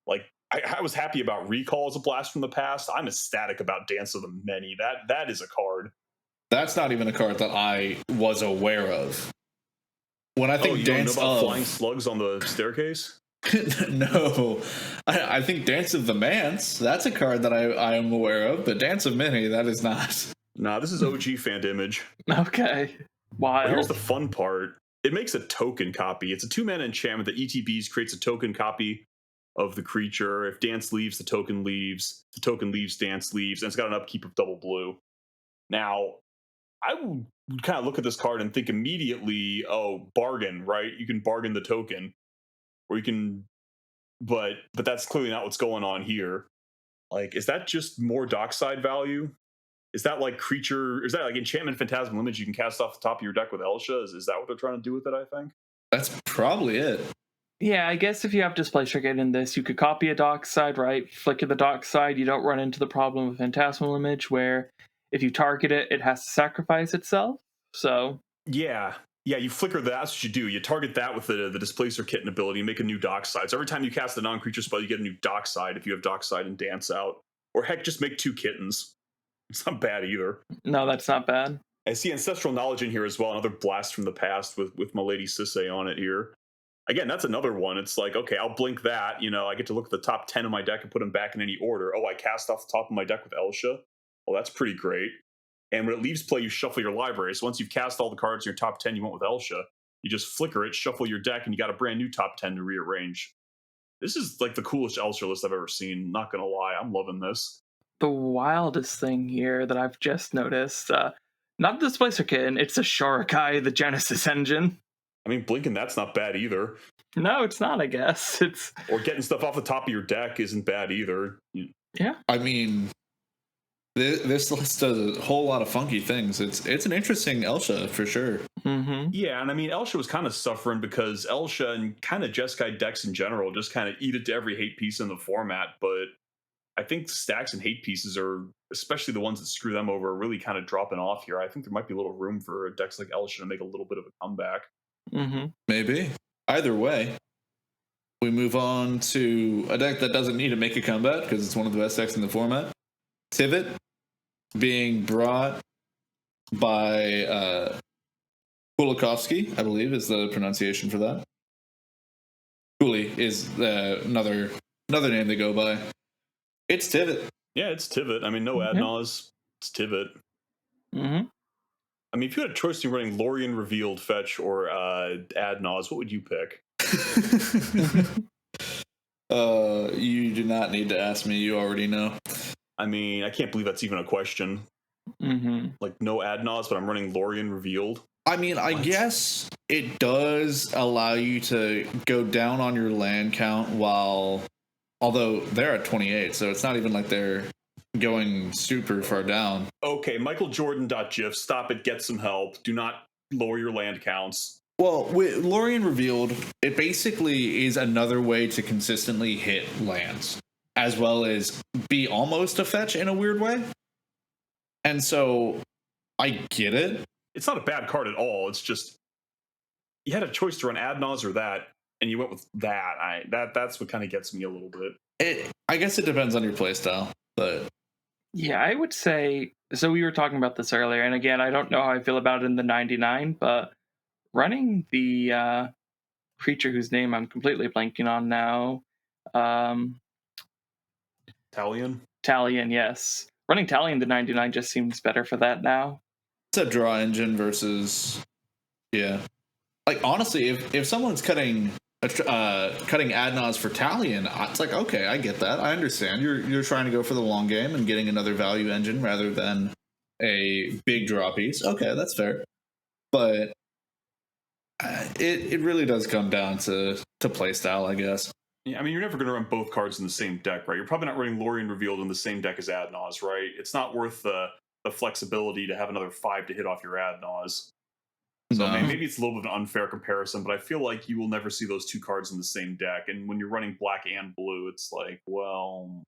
Like, I was happy about Recall as a blast from the past. I'm ecstatic about Dance of the Many. That is a card. That's not even a card that I was aware of. When I think you Dance don't know about of Flying Slugs on the staircase? No, I think Dance of the Mance. That's a card that I am aware of, but Dance of Many, that is not. Nah, this is OG fan image. Okay, wild. But here's the fun part. It makes a token copy. It's a 2-mana enchantment that ETBs, creates a token copy of the creature. If Dance leaves, the token leaves. The token leaves, Dance leaves, and it's got an upkeep of double blue. Now, I would kind of look at this card and think immediately, oh, bargain, right? You can bargain the token, or you can, but that's clearly not what's going on here. Like, is that just more dockside value? Is that like creature? Is that like enchantment phantasmal image you can cast off the top of your deck with Elsa? Is that what they're trying to do with it? I think That's probably it. Yeah, I guess if you have Displacer Kit in this, you could copy a dockside, right? Flicker the dockside. You don't run into the problem of Phantasmal Image, where if you target it, it has to sacrifice itself. So yeah. You flicker that. That's what you do. You target that with the Displacer Kitten ability and make a new dockside. So every time you cast a non-creature spell, you get a new dockside if you have dockside and Dance Out. Or heck, just make 2 kittens. It's not bad either. no, that's not bad. I see Ancestral Knowledge in here as well. Another blast from the past with my lady Sissy on it here. Again, that's another one. It's like, okay, I'll blink that. I get to look at the top 10 of my deck and put them back in any order. Oh, I cast off the top of my deck with Elsa. Well, that's pretty great. And when it leaves play, you shuffle your library. So once you've cast all the cards in your top 10 you want with Elsa, you just flicker it, shuffle your deck, and you got a brand new top 10 to rearrange. This is like the coolest Elsa list I've ever seen. Not going to lie. I'm loving this. The wildest thing here that I've just noticed, not the Displacer Kit, it's a Shorikai, the Genesis engine. I mean, blinking, that's not bad either. No, it's not, I guess. It's Or getting stuff off the top of your deck isn't bad either. Yeah. I mean, this list does a whole lot of funky things. It's an interesting Elsa for sure. Mm-hmm. Yeah, and I mean, Elsa was kind of suffering because Elsa and kind of Jeskai decks in general just kind of eat it to every hate piece in the format, but I think stacks and hate pieces are, especially the ones that screw them over, really kind of dropping off here. I think there might be a little room for decks like Elsa to make a little bit of a comeback. Mm-hmm. Maybe. Either way, we move on to a deck that doesn't need to make a comeback because it's one of the best decks in the format. Tivit, being brought by Kulikovsky, I believe is the pronunciation for that. Kuli is another name they go by. It's Tivit. Yeah, it's Tivit. I mean, no Adnaz. It's Tivit. Mm-hmm. I mean, if you had a choice between running Lorien Revealed Fetch or Adnaz, what would you pick? You do not need to ask me. You already know. I mean, I can't believe that's even a question. Mm-hmm. Like, no Adnaz, but I'm running Lorien Revealed. I mean, I guess it does allow you to go down on your land count although they're at 28, so it's not even like they're going super far down. Okay, MichaelJordan.gif, stop it, get some help. Do not lower your land counts. Well, with Lorien Revealed, it basically is another way to consistently hit lands, as well as be almost a fetch in a weird way. And so, I get it. It's not a bad card at all. It's just, you had a choice to run Adnaz or that, and you went with that. That's what kind of gets me a little bit. I guess it depends on your playstyle, but Yeah, I would say, so we were talking about this earlier, and again, I don't know how I feel about it in the 99, but running the creature whose name I'm completely blanking on now, Talion, yes. Running Talion to 99 just seems better for that now. it's a draw engine versus, yeah. Like, honestly, if someone's cutting Adnaz for Talion, it's like, okay, I get that. I understand. You're trying to go for the long game and getting another value engine rather than a big draw piece. Okay, that's fair. But it really does come down to playstyle, I guess. Yeah, I mean, you're never going to run both cards in the same deck, right? You're probably not running Lorien Revealed in the same deck as Adnaz, right? It's not worth the flexibility to have another 5 to hit off your Adnaz. So No. maybe it's a little bit of an unfair comparison, but I feel like you will never see those 2 cards in the same deck. And when you're running black and blue, it's like, well,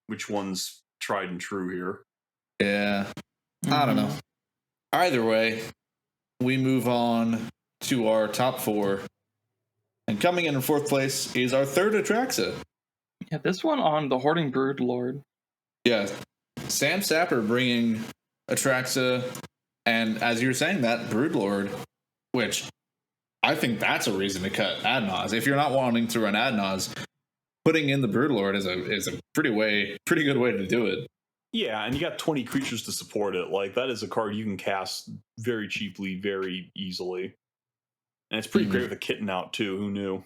which one's tried and true here? Yeah. I don't know. Either way, we move on to our top 4. And coming in 4th place is our third Attraxa. Yeah, this one on the Hoarding Broodlord. Yeah. Sam Sapper bringing Attraxa, and as you were saying, that Broodlord, which I think that's a reason to cut Adnaz. If you're not wanting to run Adnaz, putting in the Broodlord is a pretty good way to do it. Yeah, and you got 20 creatures to support it. Like, that is a card you can cast very cheaply, very easily. And it's pretty great with a kitten out, too. Who knew?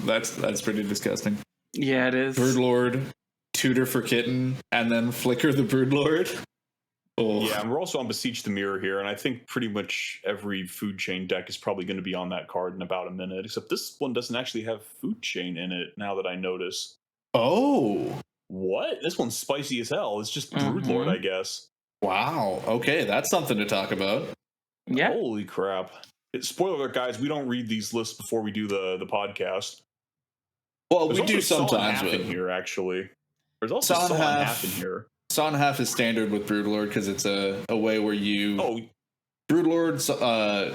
That's pretty disgusting. Yeah, it is. Broodlord, tutor for kitten, and then flicker the Broodlord. Oh. Yeah, and we're also on Beseech the Mirror here, and I think pretty much every food chain deck is probably going to be on that card in about a minute, except this one doesn't actually have food chain in it, now that I notice. Oh, What? This one's spicy as hell. It's just Broodlord, I guess. wow. Okay, that's something to talk about. Yeah. Holy crap. Spoiler alert, guys, we don't read these lists before we do the podcast. Well, There's we also do Saw in sometimes half in with here, actually. There's also Saw in Saw in half. half in here. Saw in half is standard with Broodlord because it's a way where you Broodlord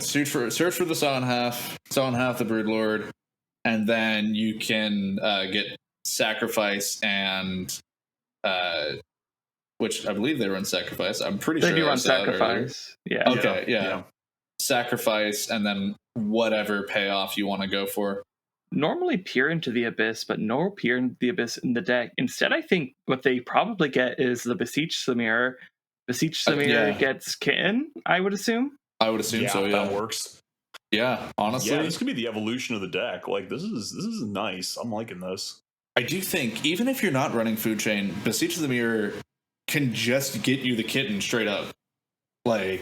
search for the Saw in half the Broodlord, and then you can get Sacrifice and which I believe they run Sacrifice. I'm pretty sure They do I run saw it earlier. Sacrifice. Yeah. Okay, yeah. Sacrifice and then whatever payoff you want to go for. Normally Peer into the Abyss, but no Peer into the Abyss in the deck. Instead, I think what they probably get is the Beseech the Mirror. Beseech the Mirror gets Kitten, I would assume. I would assume so, yeah. That works. Yeah, honestly. Yeah, this could be the evolution of the deck. Like, this is nice. I'm liking this. I do think, even if you're not running Food Chain, Beseech the Mirror can just get you the Kitten straight up. Like,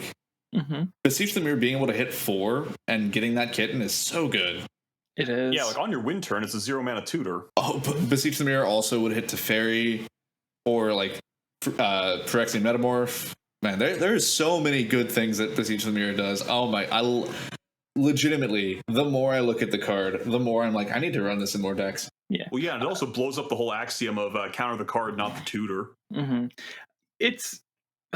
Beseech the Mirror being able to hit 4 and getting that Kitten is so good. It is. Yeah, like on your win turn, it's a 0-mana tutor. Oh, but Beseech the Mirror also would hit Teferi or like Phyrexian Metamorph. Man, there's so many good things that Beseech the Mirror does. Oh my, legitimately, the more I look at the card, the more I'm like, I need to run this in more decks. Yeah. Well, yeah, and it also blows up the whole axiom of counter the card, not the tutor.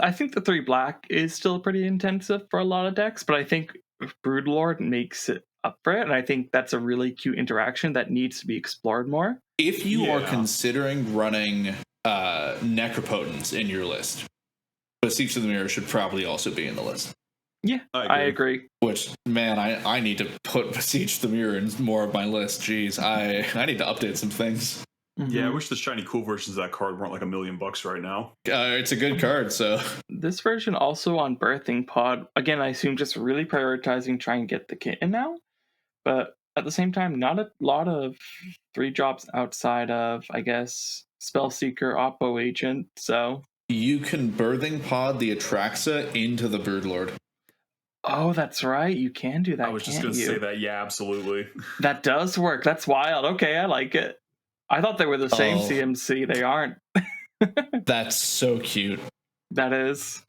I think the 3 black is still pretty intensive for a lot of decks, but I think Broodlord makes it up for it, and I think that's a really cute interaction that needs to be explored more. If you are considering running Necropotence in your list, Beseech the Mirror should probably also be in the list. Yeah, I agree. Which, man, I need to put Beseech the Mirror in more of my list. Jeez, I need to update some things. Yeah, I wish the shiny cool versions of that card weren't like $1 million right now. It's a good card, so. This version also on Birthing Pod, again, I assume just really prioritizing trying to get the Kitten now, but at the same time, not a lot of 3 drops outside of, I guess, Spellseeker, Oppo Agent, so. You can Birthing Pod the Attraxa into the Broodlord. Oh, that's right. You can do that. I was just going to say that. Yeah, absolutely. That does work. That's wild. Okay, I like it. I thought they were the same CMC. They aren't. That's so cute. That is.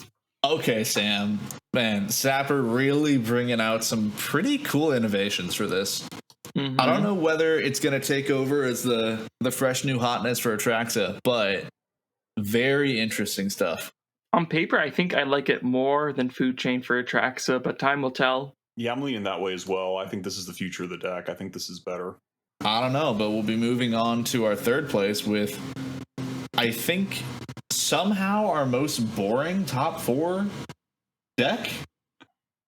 Okay, Sam. Man, Sapper really bringing out some pretty cool innovations for this. I don't know whether it's going to take over as the fresh new hotness for Attraxa, but very interesting stuff. On paper, I think I like it more than Food Chain for Attraxa, but time will tell. Yeah, I'm leaning that way as well. I think this is the future of the deck. I think this is better. I don't know, but we'll be moving on to our third place with, I think, somehow our most boring top 4 deck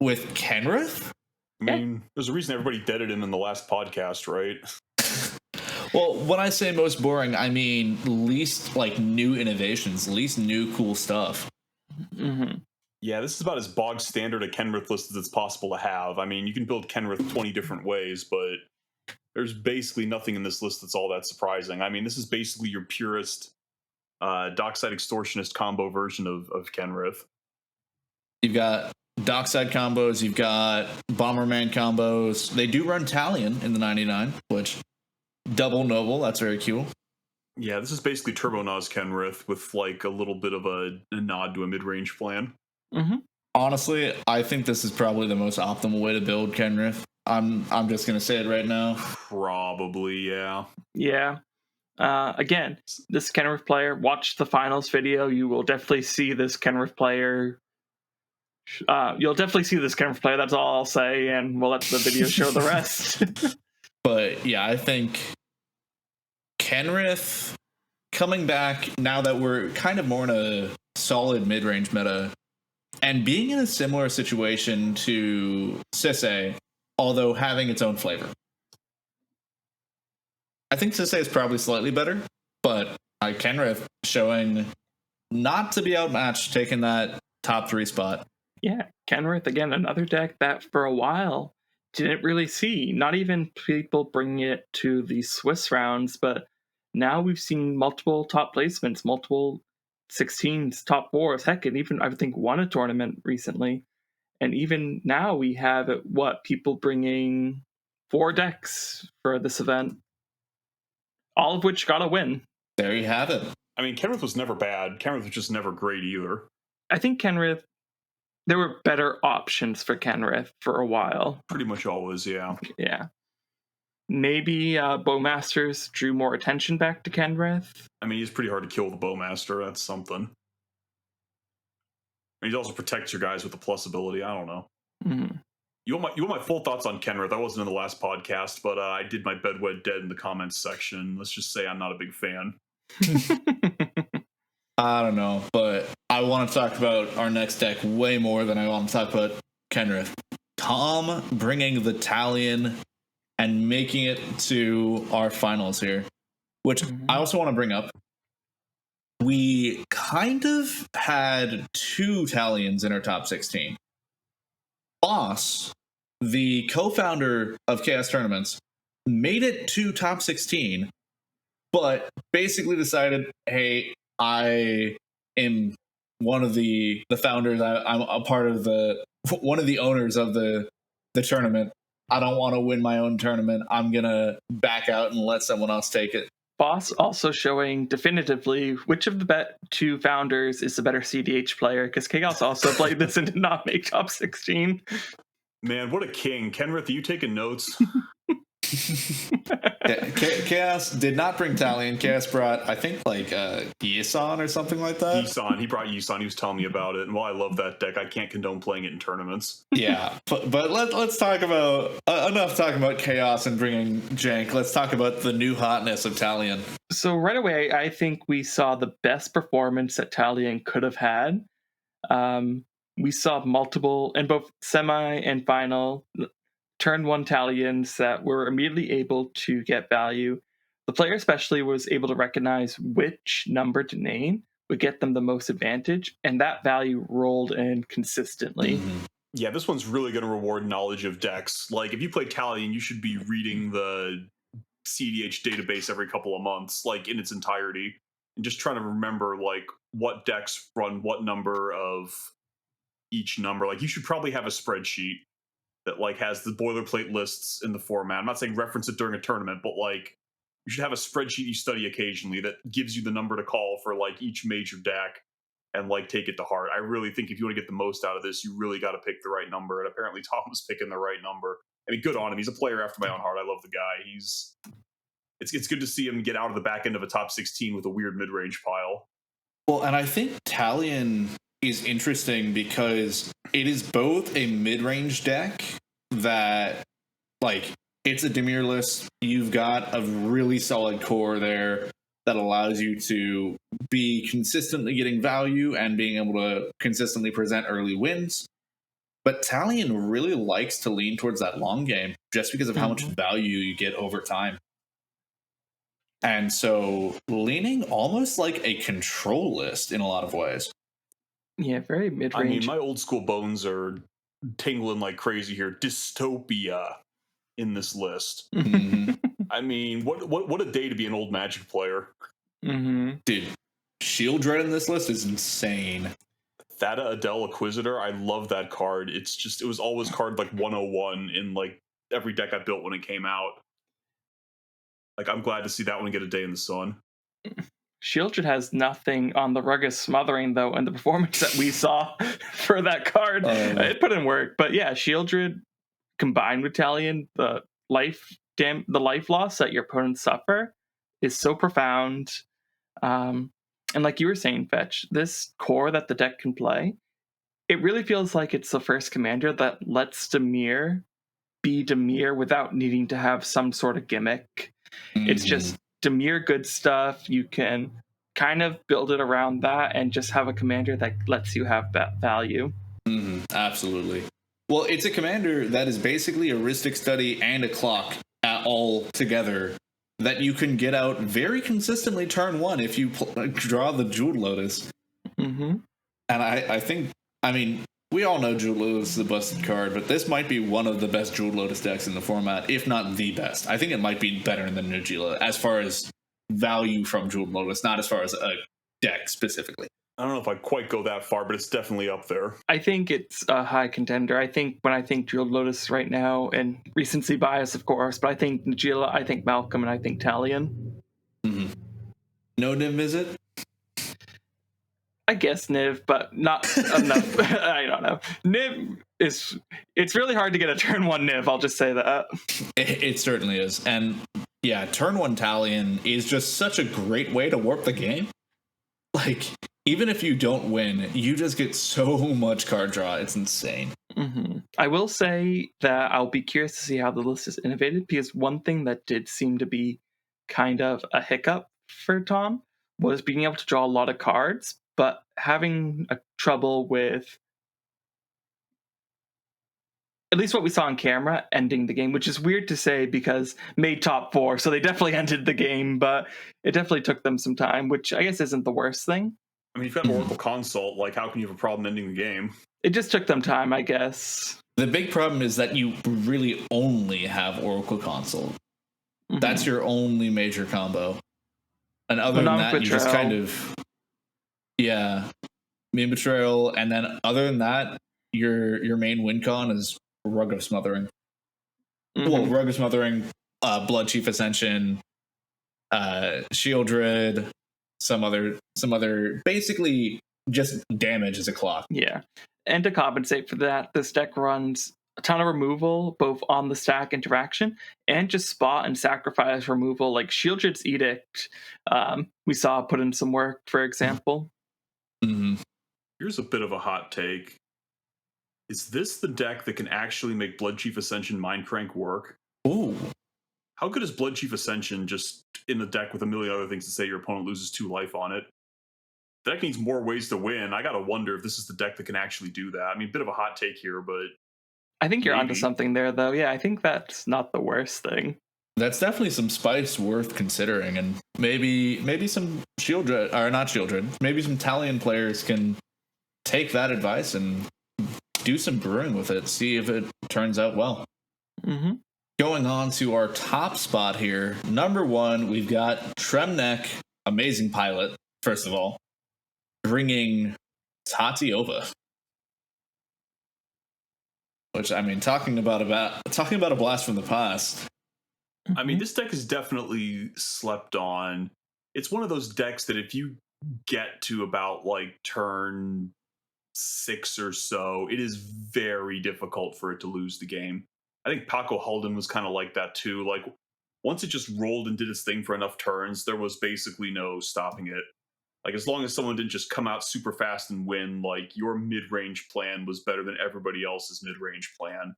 with Kenriff. I mean, there's a reason everybody deaded him in the last podcast, right? Well, when I say most boring, I mean least like new innovations, least new cool stuff. Yeah, this is about as bog standard a Kenriff list as it's possible to have. I mean, you can build Kenriff 20 different ways, but there's basically nothing in this list that's all that surprising. I mean, this is basically your purest Dockside Extortionist combo version of Kenriff. You've got Dockside combos, you've got Bomberman combos. They do run Talion in the 99, which double noble, that's very cool. Yeah, this is basically Turbo Nas Kenriff with like a little bit of a nod to a mid-range plan. Honestly, I think this is probably the most optimal way to build Kenriff. I'm just gonna say it right now. Probably, yeah. Yeah. Again, this Kenriff player, watch the finals video. You will definitely see this Kenriff player. You'll definitely see this Kenriff player. That's all I'll say, and we'll let the video show the rest. But yeah, I think Kenriff coming back now that we're kind of more in a solid mid-range meta, and being in a similar situation to Sissy, although having its own flavor. I think Sissy is probably slightly better, but Kenriff showing not to be outmatched, taking that top 3 spot. Yeah, Kenriff, again, another deck that for a while didn't really see, not even people bringing it to the Swiss rounds, but now we've seen multiple top placements, multiple 16s, top 4s, heck, and even I think won a tournament recently. And even now we have people bringing 4 decks for this event, all of which got a win. there you have it. I mean, Kenriff was never bad. Kenriff was just never great either. I think Kenriff, there were better options for Kenriff for a while. Pretty much always, yeah. Yeah. Maybe Bowmasters drew more attention back to Kenriff. I mean, he's pretty hard to kill with the Bowmaster. That's something. And he also protects your guys with the plus ability. I don't know. Mm-hmm. You want my full thoughts on Kenriff? I wasn't in the last podcast, but I did my bedwed dead in the comments section. Let's just say I'm not a big fan. I don't know, but I want to talk about our next deck way more than I want to talk about Kenriff. Tom bringing the Talion and making it to our finals here, which I also want to bring up. We kind of had two Talions in our top 16. Boss, the co-founder of Ka0s Tournaments, made it to top 16, but basically decided, hey, I am one of the founders. I'm a part of one of the owners of the tournament. I don't want to win my own tournament. I'm going to back out and let someone else take it. Boss also showing definitively which of the two founders is the better cEDH player, because Ka0s also played this and did not make top 16. Man, what a king. Kenriff, are you taking notes? Ka0s did not bring Talion. Ka0s brought, I think, like Yisan or something like that. Yisan. He brought Yisan. He was telling me about it. And while I love that deck, I can't condone playing it in tournaments. Yeah, but let's talk about enough talking about Ka0s and bringing jank. Let's talk about the new hotness of Talion. So right away, I think we saw the best performance that Talion could have had. We saw multiple, in both semi and final, turn one Talions that were immediately able to get value. The player especially was able to recognize which number to name would get them the most advantage, and that value rolled in consistently. Mm-hmm. Yeah, this one's really going to reward knowledge of decks. Like, if you play Talion, you should be reading the cEDH database every couple of months, like, in its entirety, and just trying to remember, like, what decks run what number of each number. Like, you should probably have a spreadsheet that like has the boilerplate lists in the format. I'm not saying reference it during a tournament, but like you should have a spreadsheet you study occasionally that gives you the number to call for like each major deck and like take it to heart. I really think if you want to get the most out of this, you really got to pick the right number. And apparently Tom was picking the right number. I mean, good on him. He's a player after my own heart. I love the guy. It's good to see him get out of the back end of a top 16 with a weird mid-range pile. Well, and I think Talion is interesting because it is both a mid-range deck that, like, it's a Dimir list. You've got a really solid core there that allows you to be consistently getting value and being able to consistently present early wins. But Talion really likes to lean towards that long game just because of how much value you get over time. And so leaning almost like a control list in a lot of ways. Yeah, very mid-range. I mean, my old school bones are tingling like crazy here. Dystopia in this list. Mm-hmm. I mean, what a day to be an old Magic player. Mm-hmm. Dude, Shield Dread in this list is insane. Thada Adele Acquisitor, I love that card. It was always card like 101 in like every deck I built when it came out. Like, I'm glad to see that one get a day in the sun. Shieldred has nothing on the Rugged Smothering, though, and the performance that we saw for that card, it put in work. But yeah, Shieldred combined with Talion, the life loss that your opponents suffer is so profound. And like you were saying, Fetch, this core that the deck can play, it really feels like it's the first commander that lets Dimir be Dimir without needing to have some sort of gimmick. It's just Dimir good stuff. You can kind of build it around that and just have a commander that lets you have that value. Absolutely. Well, it's a commander that is basically a Rhystic Study and a Clock all together that you can get out very consistently turn one if you draw the Jeweled Lotus. Mm-hmm. And I think, I mean, we all know Jeweled Lotus is a busted card, but this might be one of the best Jeweled Lotus decks in the format, if not the best. I think it might be better than Najeela as far as value from Jeweled Lotus, not as far as a deck specifically. I don't know if I'd quite go that far, but it's definitely up there. I think it's a high contender. I think when I think Jeweled Lotus right now, and recency bias, of course, but I think Najeela, I think Malcolm, and I think Talion. Mm-hmm. No Niv Mizzet? I guess Niv, but not enough. I don't know. Niv is, it's really hard to get a turn 1 Niv, I'll just say that. It certainly is. And yeah, turn 1 Talion is just such a great way to warp the game. Like, even if you don't win, you just get so much card draw. It's insane. Mm-hmm. I will say that I'll be curious to see how the list is innovated, because one thing that did seem to be kind of a hiccup for Tom was being able to draw a lot of cards, but having a trouble with, at least what we saw on camera, ending the game, which is weird to say because made top 4, so they definitely ended the game, but it definitely took them some time, which I guess isn't the worst thing. I mean, you've got Oracle Consult. Like, how can you have a problem ending the game? It just took them time, I guess. The big problem is that you really only have Oracle Consult. Mm-hmm. That's your only major combo. And other than that, you just kind of... Yeah. Mean Betrayal, and then other than that, your main win con is Rug of Smothering. Mm-hmm. Well, Rug of Smothering, Blood Chief Ascension, Shieldred, some other basically just damage as a clock. Yeah. And to compensate for that, this deck runs a ton of removal, both on the stack interaction and just spot and sacrifice removal, like Shieldred's Edict. We saw put in some work, for example. Mm-hmm. Here's a bit of a hot take. Is this the deck that can actually make Blood Chief Ascension Mind Crank work? Ooh. How good is Blood Chief Ascension just in the deck with a million other things to say your opponent loses 2 life on it? The deck needs more ways to win. I gotta wonder if this is the deck that can actually do that. I mean, a bit of a hot take here, but I think you're onto something there, though. Yeah, I think that's not the worst thing. That's definitely some spice worth considering, and maybe some Shieldred, or not Shieldred, maybe some Talion players can take that advice and do some brewing with it, see if it turns out well. Mm-hmm. Going on to our top spot here, number 1, we've got Tremnek, amazing pilot, first of all, bringing Tatiova. Which, I mean, talking about a blast from the past. I mean, this deck is definitely slept on. It's one of those decks that if you get to about like turn 6 or so, it is very difficult for it to lose the game. I think Paco Halden was kind of like that too. Like, once it just rolled and did its thing for enough turns, there was basically no stopping it. Like, as long as someone didn't just come out super fast and win, like, your mid-range plan was better than everybody else's mid-range plan.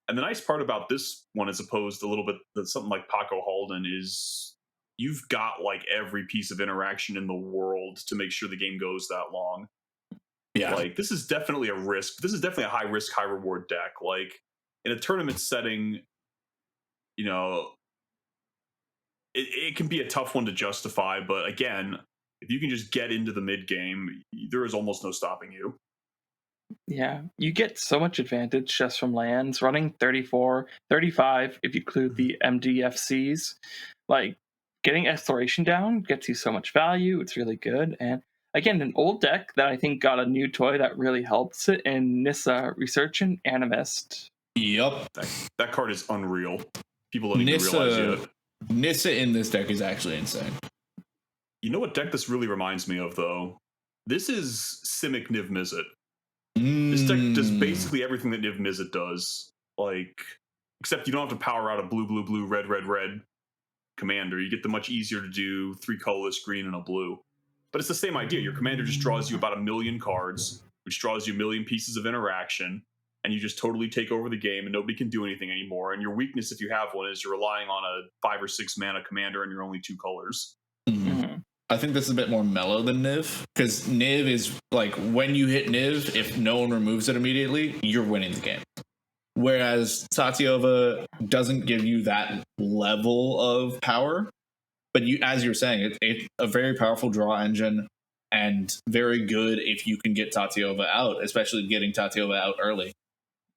And the nice part about this one, as opposed to a little bit to something like Paco Halden, is you've got like every piece of interaction in the world to make sure the game goes that long. Yeah. Like, this is definitely a risk. This is definitely a high risk, high reward deck. Like, in a tournament setting, you know, it can be a tough one to justify, but again, if you can just get into the mid game, there is almost no stopping you. Yeah, you get so much advantage just from lands, running 34, 35, if you include the MDFCs. Like, getting Exploration down gets you so much value. It's really good. And again, an old deck that I think got a new toy that really helps it in Nissa, Researchant, Animist. Yep. That card is unreal. People don't even realize yet. Nissa in this deck is actually insane. You know what deck this really reminds me of, though? This is Simic Niv Mizzet. This deck does basically everything that Niv Mizzet does. Like, except you don't have to power out a blue, blue, blue, red, red, red commander. You get the much easier to do 3 colorless, green, and a blue. But it's the same idea. Your commander just draws you about 1 million cards, which draws you 1 million pieces of interaction, and you just totally take over the game, and nobody can do anything anymore. And your weakness, if you have one, is you're relying on a 5 or 6 mana commander, and you're only 2 colors. Mm-hmm. I think this is a bit more mellow than Niv, because Niv is like, when you hit Niv, if no one removes it immediately, you're winning the game. Whereas Tatiova doesn't give you that level of power, but you, as you're saying, it's a very powerful draw engine and very good if you can get Tatiova out, especially getting Tatiova out early.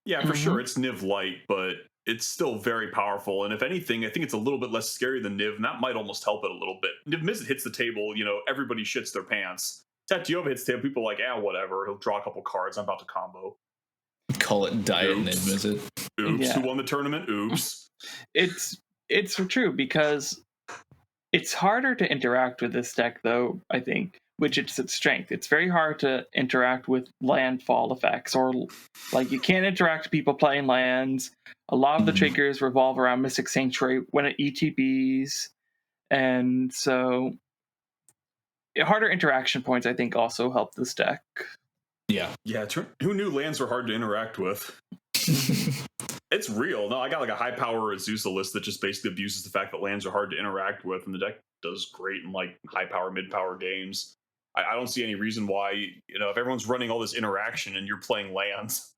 Yeah, for sure. It's Niv light, but it's still very powerful. And if anything, I think it's a little bit less scary than Niv, and that might almost help it a little bit. Niv Mizzet hits the table, you know, everybody shits their pants. Tatiova hits the table, people are like, whatever. He'll draw a couple cards. I'm about to combo. Call it Diet Niv Mizzet. Oops. Yeah. Who won the tournament? Oops. It's true, because It's harder to interact with this deck, though, I think, which is its strength. It's very hard to interact with landfall effects, or like you can't interact with people playing lands. A lot of the triggers revolve around Mystic Sanctuary when it ETBs, and so harder interaction points, I think, also help this deck. Yeah. Who knew lands were hard to interact with? It's real. No, I got like a high power Azusa list that just basically abuses the fact that lands are hard to interact with, and the deck does great in like high power, mid power games. I don't see any reason why, if everyone's running all this interaction and you're playing lands.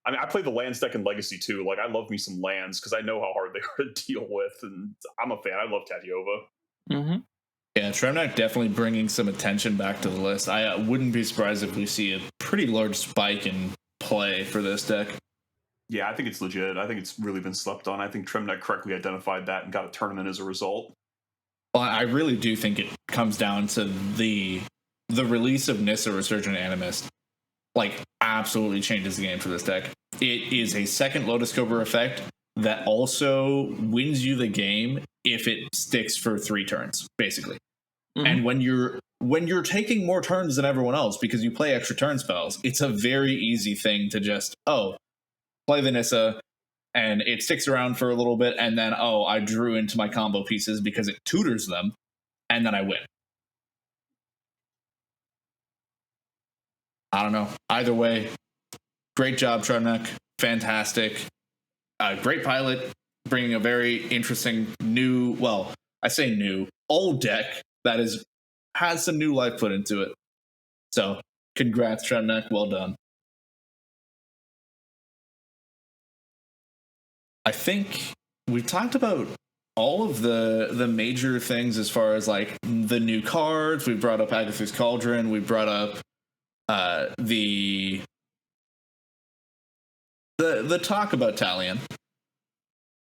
I mean, I play the lands deck in Legacy too. Like, I love me some lands because I know how hard they are to deal with, and I'm a fan. I love Tatiova. Mm-hmm. Yeah, Tremnak definitely bringing some attention back to the list. I wouldn't be surprised if we see a pretty large spike in play for this deck. Yeah, I think it's legit. I think it's really been slept on. I think Tremnak correctly identified that and got a tournament as a result. Well, I really do think it comes down to the release of Nissa Resurgent Animist. Like, absolutely changes the game for this deck. It is a second Lotus Cobra effect that also wins you the game if it sticks for 3 turns, basically. Mm-hmm. And when you're taking more turns than everyone else because you play extra turn spells, it's a very easy thing to just, play the Nissa, and it sticks around for a little bit, and then, I drew into my combo pieces because it tutors them, and then I win. I don't know. Either way, great job, Tremnak. Fantastic. Great pilot, bringing a very interesting new, old deck that has some new life put into it. So, congrats, Tremnak. Well done. I think we've talked about all of the major things as far as like the new cards. We brought up Agatha's Cauldron. We brought up the talk about Talion.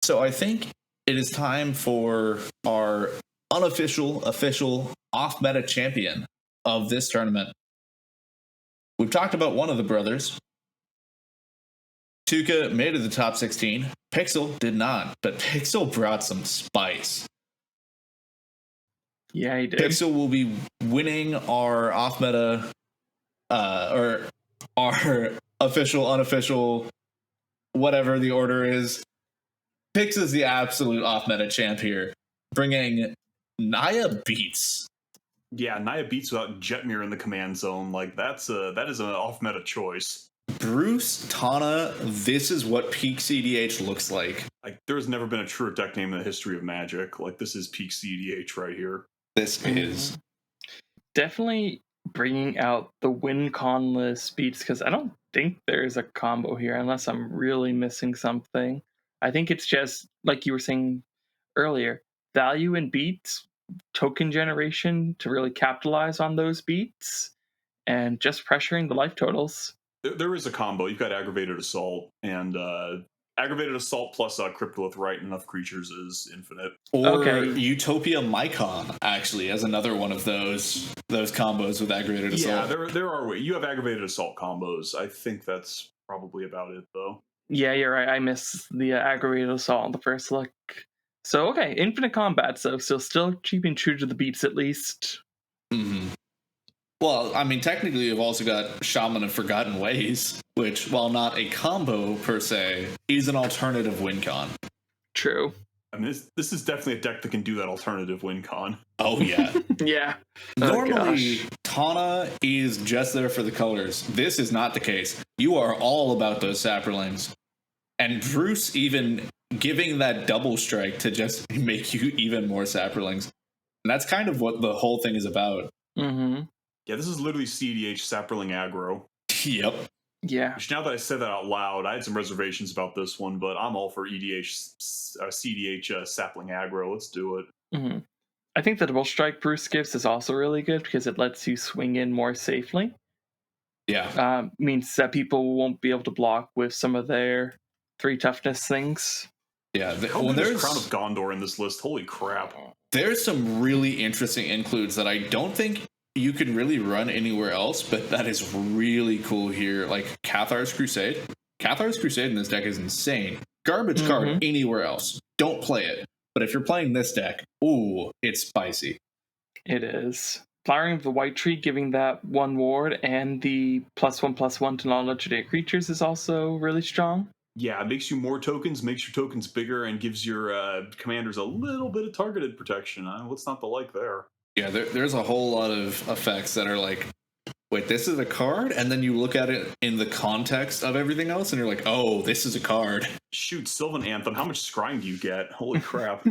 So I think it is time for our official off-meta champion of this tournament. We've talked about one of the brothers. Tuca made it to the top 16. Pixel did not, but Pixel brought some spice. Yeah, he did. Pixel will be winning our off-meta, or our official, unofficial, whatever the order is. Pix is the absolute off-meta champ here, bringing Naya Beats. Yeah, Naya Beats without Jetmir in the command zone. Like, that is an off-meta choice. Bruce, Tana, this is what peak cEDH looks like. Like, there's never been a truer deck name in the history of Magic. Like, this is peak cEDH right here. This is. Definitely bringing out the win-con-less Beats, because I don't think there's a combo here unless I'm really missing something. I think it's just, like you were saying earlier, value in beats, token generation to really capitalize on those beats, and just pressuring the life totals. There is a combo. You've got Aggravated Assault, and Aggravated Assault plus Cryptolith right enough creatures is infinite. Or Utopia Mycon, actually, as another one of those combos with Aggravated Assault. Yeah, there are ways. You have Aggravated Assault combos. I think that's probably about it, though. Yeah, you're right. I missed the Aggravated Assault on the first look. So, okay, infinite combat, so still keeping true to the beats at least. Mm-hmm. Well, I mean, technically you've also got Shaman of Forgotten Ways, which, while not a combo per se, is an alternative win con. True. I mean, this is definitely a deck that can do that alternative win con. Oh, yeah. Yeah. Normally, Tana is just there for the colors. This is not the case. You are all about those Saprolings. And Bruce even giving that double strike to just make you even more Saprolings. And that's kind of what the whole thing is about. Mm-hmm. Yeah, this is literally cEDH Saproling aggro. Yep. Yeah. Which, now that I said that out loud, I had some reservations about this one, but I'm all for cEDH Sapling aggro. Let's do it. Mm-hmm. I think the double strike Bruce gives is also really good because it lets you swing in more safely. Yeah. Means that people won't be able to block with some of their 3 toughness things. Yeah. There's Crown of Gondor in this list. Holy crap. There's some really interesting includes that I don't think you could really run anywhere else, but that is really cool here. Like Ka0s Crusade. Ka0s Crusade in this deck is insane. Garbage card anywhere else. Don't play it. But if you're playing this deck, ooh, it's spicy. It is. Flowering of the White Tree, giving that 1 ward, and the +1/+1 to non-legendary creatures is also really strong. Yeah, it makes you more tokens, makes your tokens bigger, and gives your commanders a little bit of targeted protection. What's not to like there? Yeah, there's a whole lot of effects that are like, wait, this is a card? And then you look at it in the context of everything else, and you're like, oh, this is a card. Shoot, Sylvan Anthem, how much scrying do you get? Holy crap.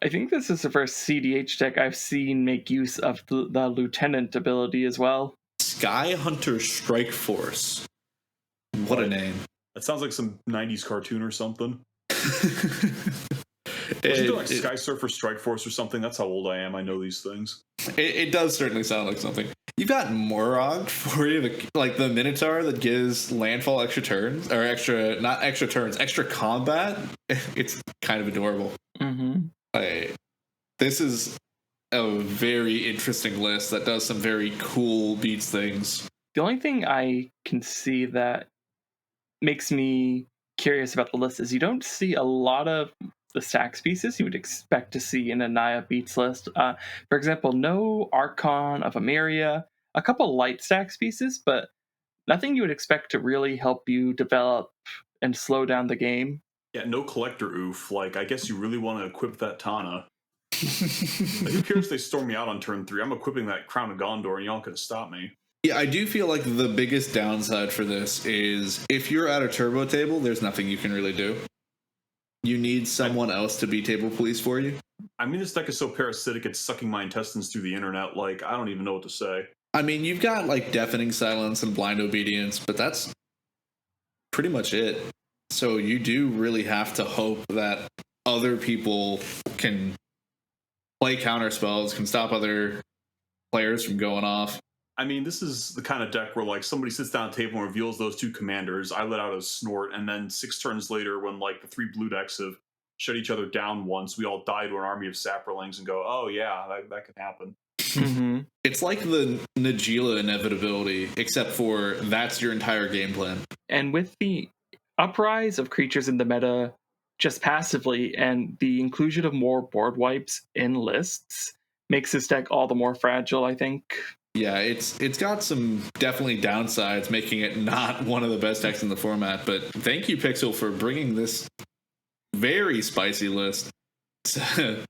I think this is the first cEDH deck I've seen make use of the Lieutenant ability as well. Sky Hunter Strike Force. What a name. That sounds like some 90s cartoon or something. Wasn't there like Sky Surfer Strike Force or something? That's how old I am. I know these things. It does certainly sound like something. You've got Morog for you, like the Minotaur that gives landfall extra turns, or not extra turns, extra combat. It's kind of adorable. Mm-hmm. This is a very interesting list that does some very cool beats things. The only thing I can see that makes me curious about the list is you don't see a lot of the stacks pieces you would expect to see in a Naya Beats list. For example, no Archon of Emeria, a couple light stacks pieces, but nothing you would expect to really help you develop and slow down the game. Yeah, no collector oof. Like, I guess you really want to equip that Tana. Like, who cares if they storm me out on turn 3? I'm equipping that Crown of Gondor and y'all can stop me. Yeah, I do feel like the biggest downside for this is if you're at a turbo table, there's nothing you can really do. You need someone else to be table police for you. I mean, this deck is so parasitic, it's sucking my intestines through the internet. Like, I don't even know what to say. I mean, you've got like Deafening Silence and Blind Obedience, but that's pretty much it. So you do really have to hope that other people can play counter spells, can stop other players from going off. I mean, this is the kind of deck where, like, somebody sits down at the table and reveals those 2 commanders. I let out a snort, and then 6 turns later, when, like, the 3 blue decks have shut each other down once, we all die to an army of saprolings and go, oh, yeah, that could happen. Mm-hmm. It's like the Najila inevitability, except for that's your entire game plan. And with the uprise of creatures in the meta just passively, and the inclusion of more board wipes in lists, makes this deck all the more fragile, I think. Yeah, it's got some definitely downsides, making it not one of the best decks in the format. But thank you, Pixel, for bringing this very spicy list to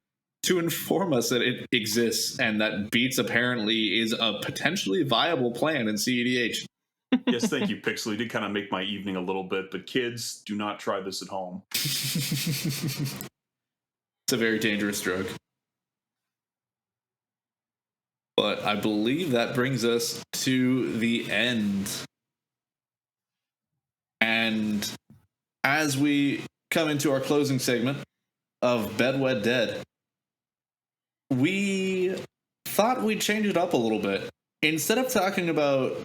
inform us that it exists and that Beats apparently is a potentially viable plan in cEDH. Yes, thank you, Pixel. You did kind of make my evening a little bit, but kids, do not try this at home. It's a very dangerous drug. But I believe that brings us to the end. And as we come into our closing segment of Bedwed Dead, we thought we'd change it up a little bit. Instead of talking about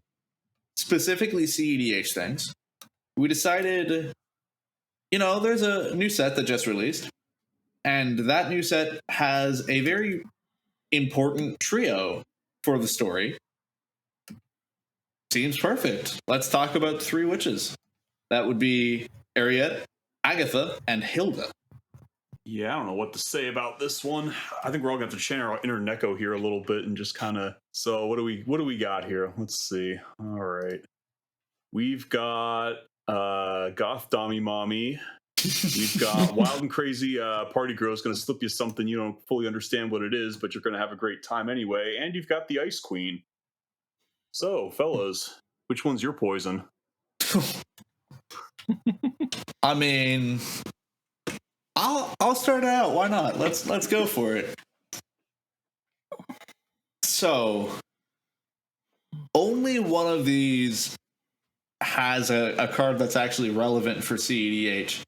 specifically cEDH things, we decided, there's a new set that just released, and that new set has a very important trio for the story. Seems perfect. Let's talk about 3 witches. That would be Ariette, Agatha, and Hilda. Yeah, I don't know what to say about this one. I think we're all going to have to channel our inner Neko here a little bit and just kind of. So what do we got here? Let's see. All right, we've got Goth Dommy Mommy. We've got Wild and Crazy Party Girl's going to slip you something you don't fully understand what it is, but you're going to have a great time anyway. And you've got the Ice Queen. So, fellas, which one's your poison? I mean, I'll start it out. Why not? Let's go for it. So, only one of these has a card that's actually relevant for cEDH.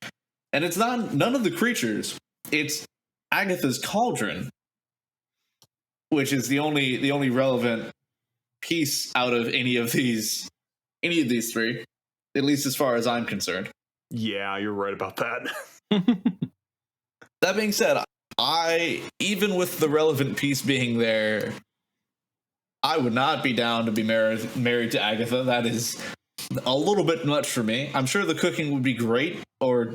And it's none of the creatures. It's Agatha's Cauldron, which is the only relevant piece out of any of these 3, at least as far as I'm concerned. Yeah, you're right about that. That being said, even with the relevant piece being there, I would not be down to be married to Agatha. That is a little bit much for me. I'm sure the cooking would be great, or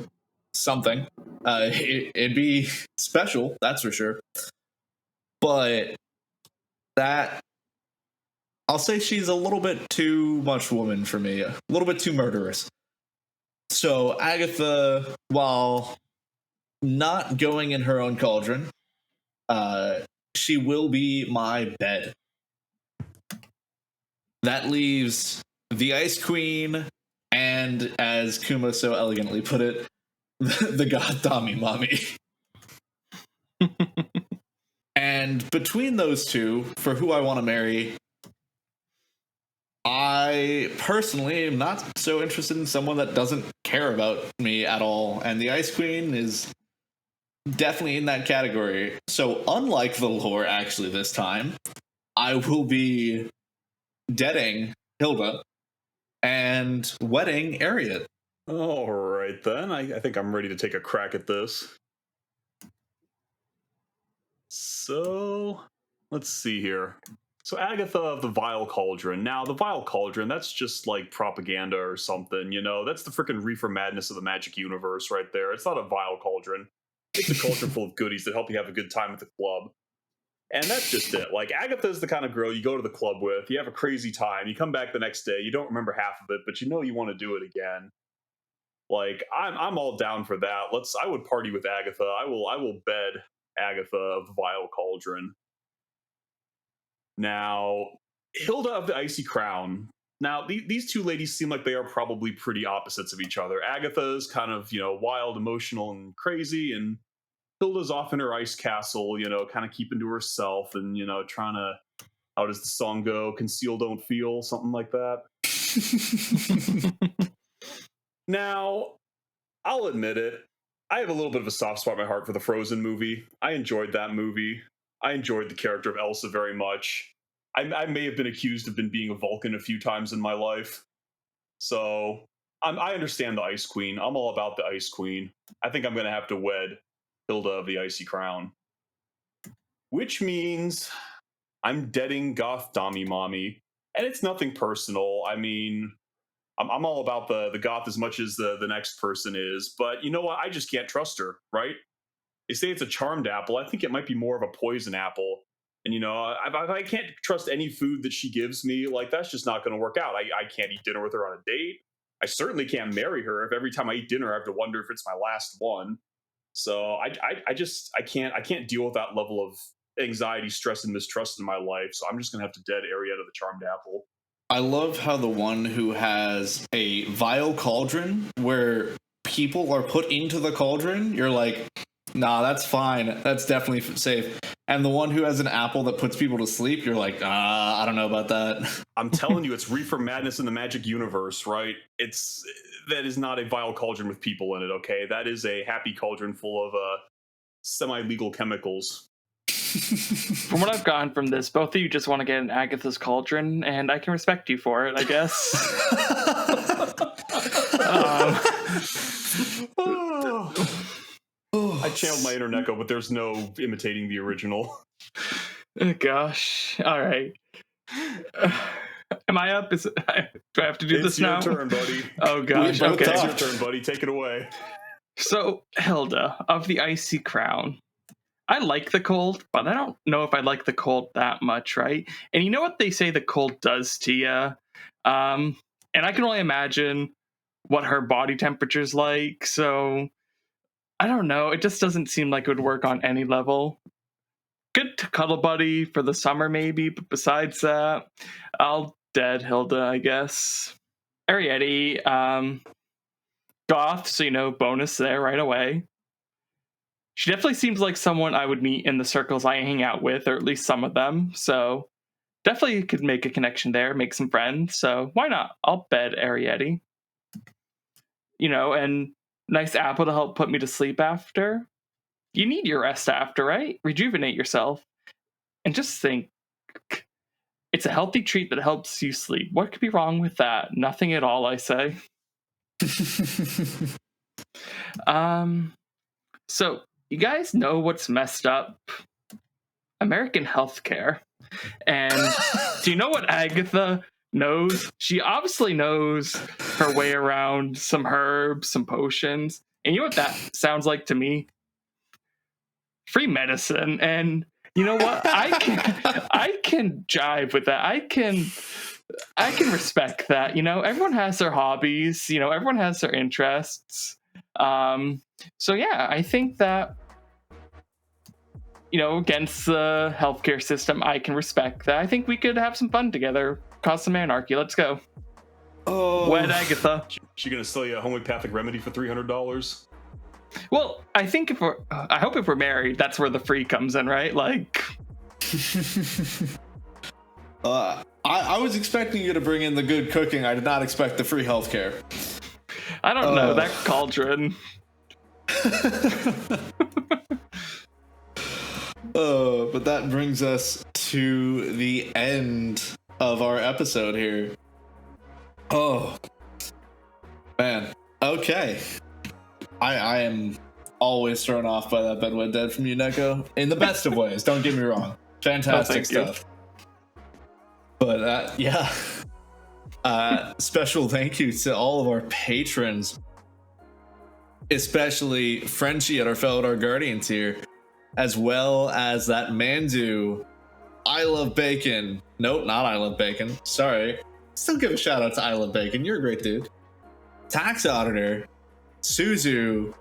something. It'd be special, that's for sure. But that, I'll say she's a little bit too much woman for me, a little bit too murderous. So Agatha, while not going in her own cauldron, she will be my bed. That leaves the Ice Queen and, as Kuma so elegantly put it, the god Dami Mommy. And between those two, for who I want to marry, I personally am not so interested in someone that doesn't care about me at all. And the Ice Queen is definitely in that category. So unlike the lore, actually, this time, I will be deading Hilda and wedding Ariat. All right, then. I think I'm ready to take a crack at this. So, let's see here. So Agatha of the Vile Cauldron. Now, the Vile Cauldron, that's just like propaganda or something, you know? That's the freaking reefer madness of the magic universe right there. It's not a Vile Cauldron. It's a cauldron full of goodies that help you have a good time at the club. And that's just it. Like, Agatha's the kind of girl you go to the club with, you have a crazy time, you come back the next day, you don't remember half of it, but you know you want to do it again. Like, I'm all down for that. I would party with Agatha. I will bed Agatha of the Vile Cauldron. Now, Hilda of the Icy Crown. Now, these two ladies seem like they are probably pretty opposites of each other. Agatha's kind of, wild, emotional, and crazy, and Hilda's off in her ice castle, kind of keeping to herself and, trying to, how does the song go? Conceal, don't feel, something like that. Now, I'll admit it. I have a little bit of a soft spot in my heart for the Frozen movie. I enjoyed that movie. I enjoyed the character of Elsa very much. I may have been accused of being a Vulcan a few times in my life. So, I understand the Ice Queen. I'm all about the Ice Queen. I think I'm going to have to wed Hilda of the Icy Crown. Which means I'm deading Goth Dami Mommy. And it's nothing personal. I mean, I'm all about the goth as much as the next person is. But you know what? I just can't trust her, right? They say it's a charmed apple. I think it might be more of a poison apple. And, if I can't trust any food that she gives me, like, that's just not going to work out. I can't eat dinner with her on a date. I certainly can't marry her if every time I eat dinner I have to wonder if it's my last one. So I can't deal with that level of anxiety, stress, and mistrust in my life. So I'm just going to have to dead Arietta the Charmed Apple. I love how the one who has a vile cauldron where people are put into the cauldron, you're like, nah, that's fine. That's definitely safe. And the one who has an apple that puts people to sleep, you're like, I don't know about that. I'm telling you, it's reefer madness in the magic universe, right? That is not a vile cauldron with people in it, okay? That is a happy cauldron full of semi-legal chemicals. From what I've gotten from this, both of you just want to get in Agatha's cauldron, and I can respect you for it, I guess. I channeled my inner echo, but there's no imitating the original. Oh, gosh. All right. Am I up? Do I have to do this now? It's your turn, buddy. Oh, gosh. Okay. It's your turn, buddy. Take it away. So, Hilda of the Icy Crown. I like the cold, but I don't know if I like the cold that much, right? And you know what they say the cold does to you? And I can only imagine what her body temperature's like, so I don't know. It just doesn't seem like it would work on any level. Good to cuddle buddy for the summer, maybe, but besides that, I'll dead Hilda, I guess. Ariete, goth, so bonus there right away. She definitely seems like someone I would meet in the circles I hang out with, or at least some of them. So definitely could make a connection there, make some friends. So why not? I'll bed Ariete. And nice apple to help put me to sleep after. You need your rest after, right? Rejuvenate yourself. And just think, it's a healthy treat that helps you sleep. What could be wrong with that? Nothing at all, I say. So you guys know what's messed up? American healthcare. And do you know what Agatha knows? She obviously knows her way around some herbs, some potions, And you know what that sounds like to me? Free medicine. And you know what? I can jive with that. I can respect that. Everyone has their hobbies. Everyone has their interests. So yeah, I think that against the healthcare system, I can respect that. I think we could have some fun together, cause some anarchy. Let's go. Oh, Wed Agatha. She gonna sell you a homeopathic remedy for $300? Well, I think I hope if we're married, that's where the free comes in, right? Like, I was expecting you to bring in the good cooking. I did not expect the free healthcare. I don't know, that cauldron. But that brings us to the end of our episode here. Oh, man. Okay. I am always thrown off by that Bedwed Dead from you, Neko. In the best of ways, don't get me wrong. Fantastic stuff. But yeah. Special thank you to all of our patrons, especially Frenchie at our fellow Dark Guardians here, as well as that Mandu. I love bacon. Nope, not I love bacon. Sorry. Still give a shout out to I love bacon. You're a great dude. Tax Auditor, Suzu,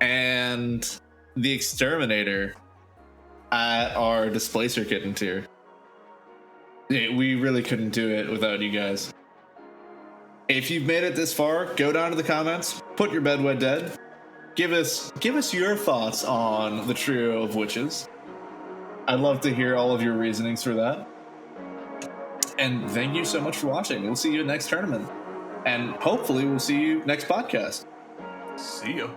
and the Exterminator at our Displacer Kitten tier. We really couldn't do it without you guys. If you've made it this far, go down to the comments, put your Bedwed Dead. Give us your thoughts on the trio of witches. I'd love to hear all of your reasonings for that. And thank you so much for watching. We'll see you next tournament. And hopefully we'll see you next podcast. See ya.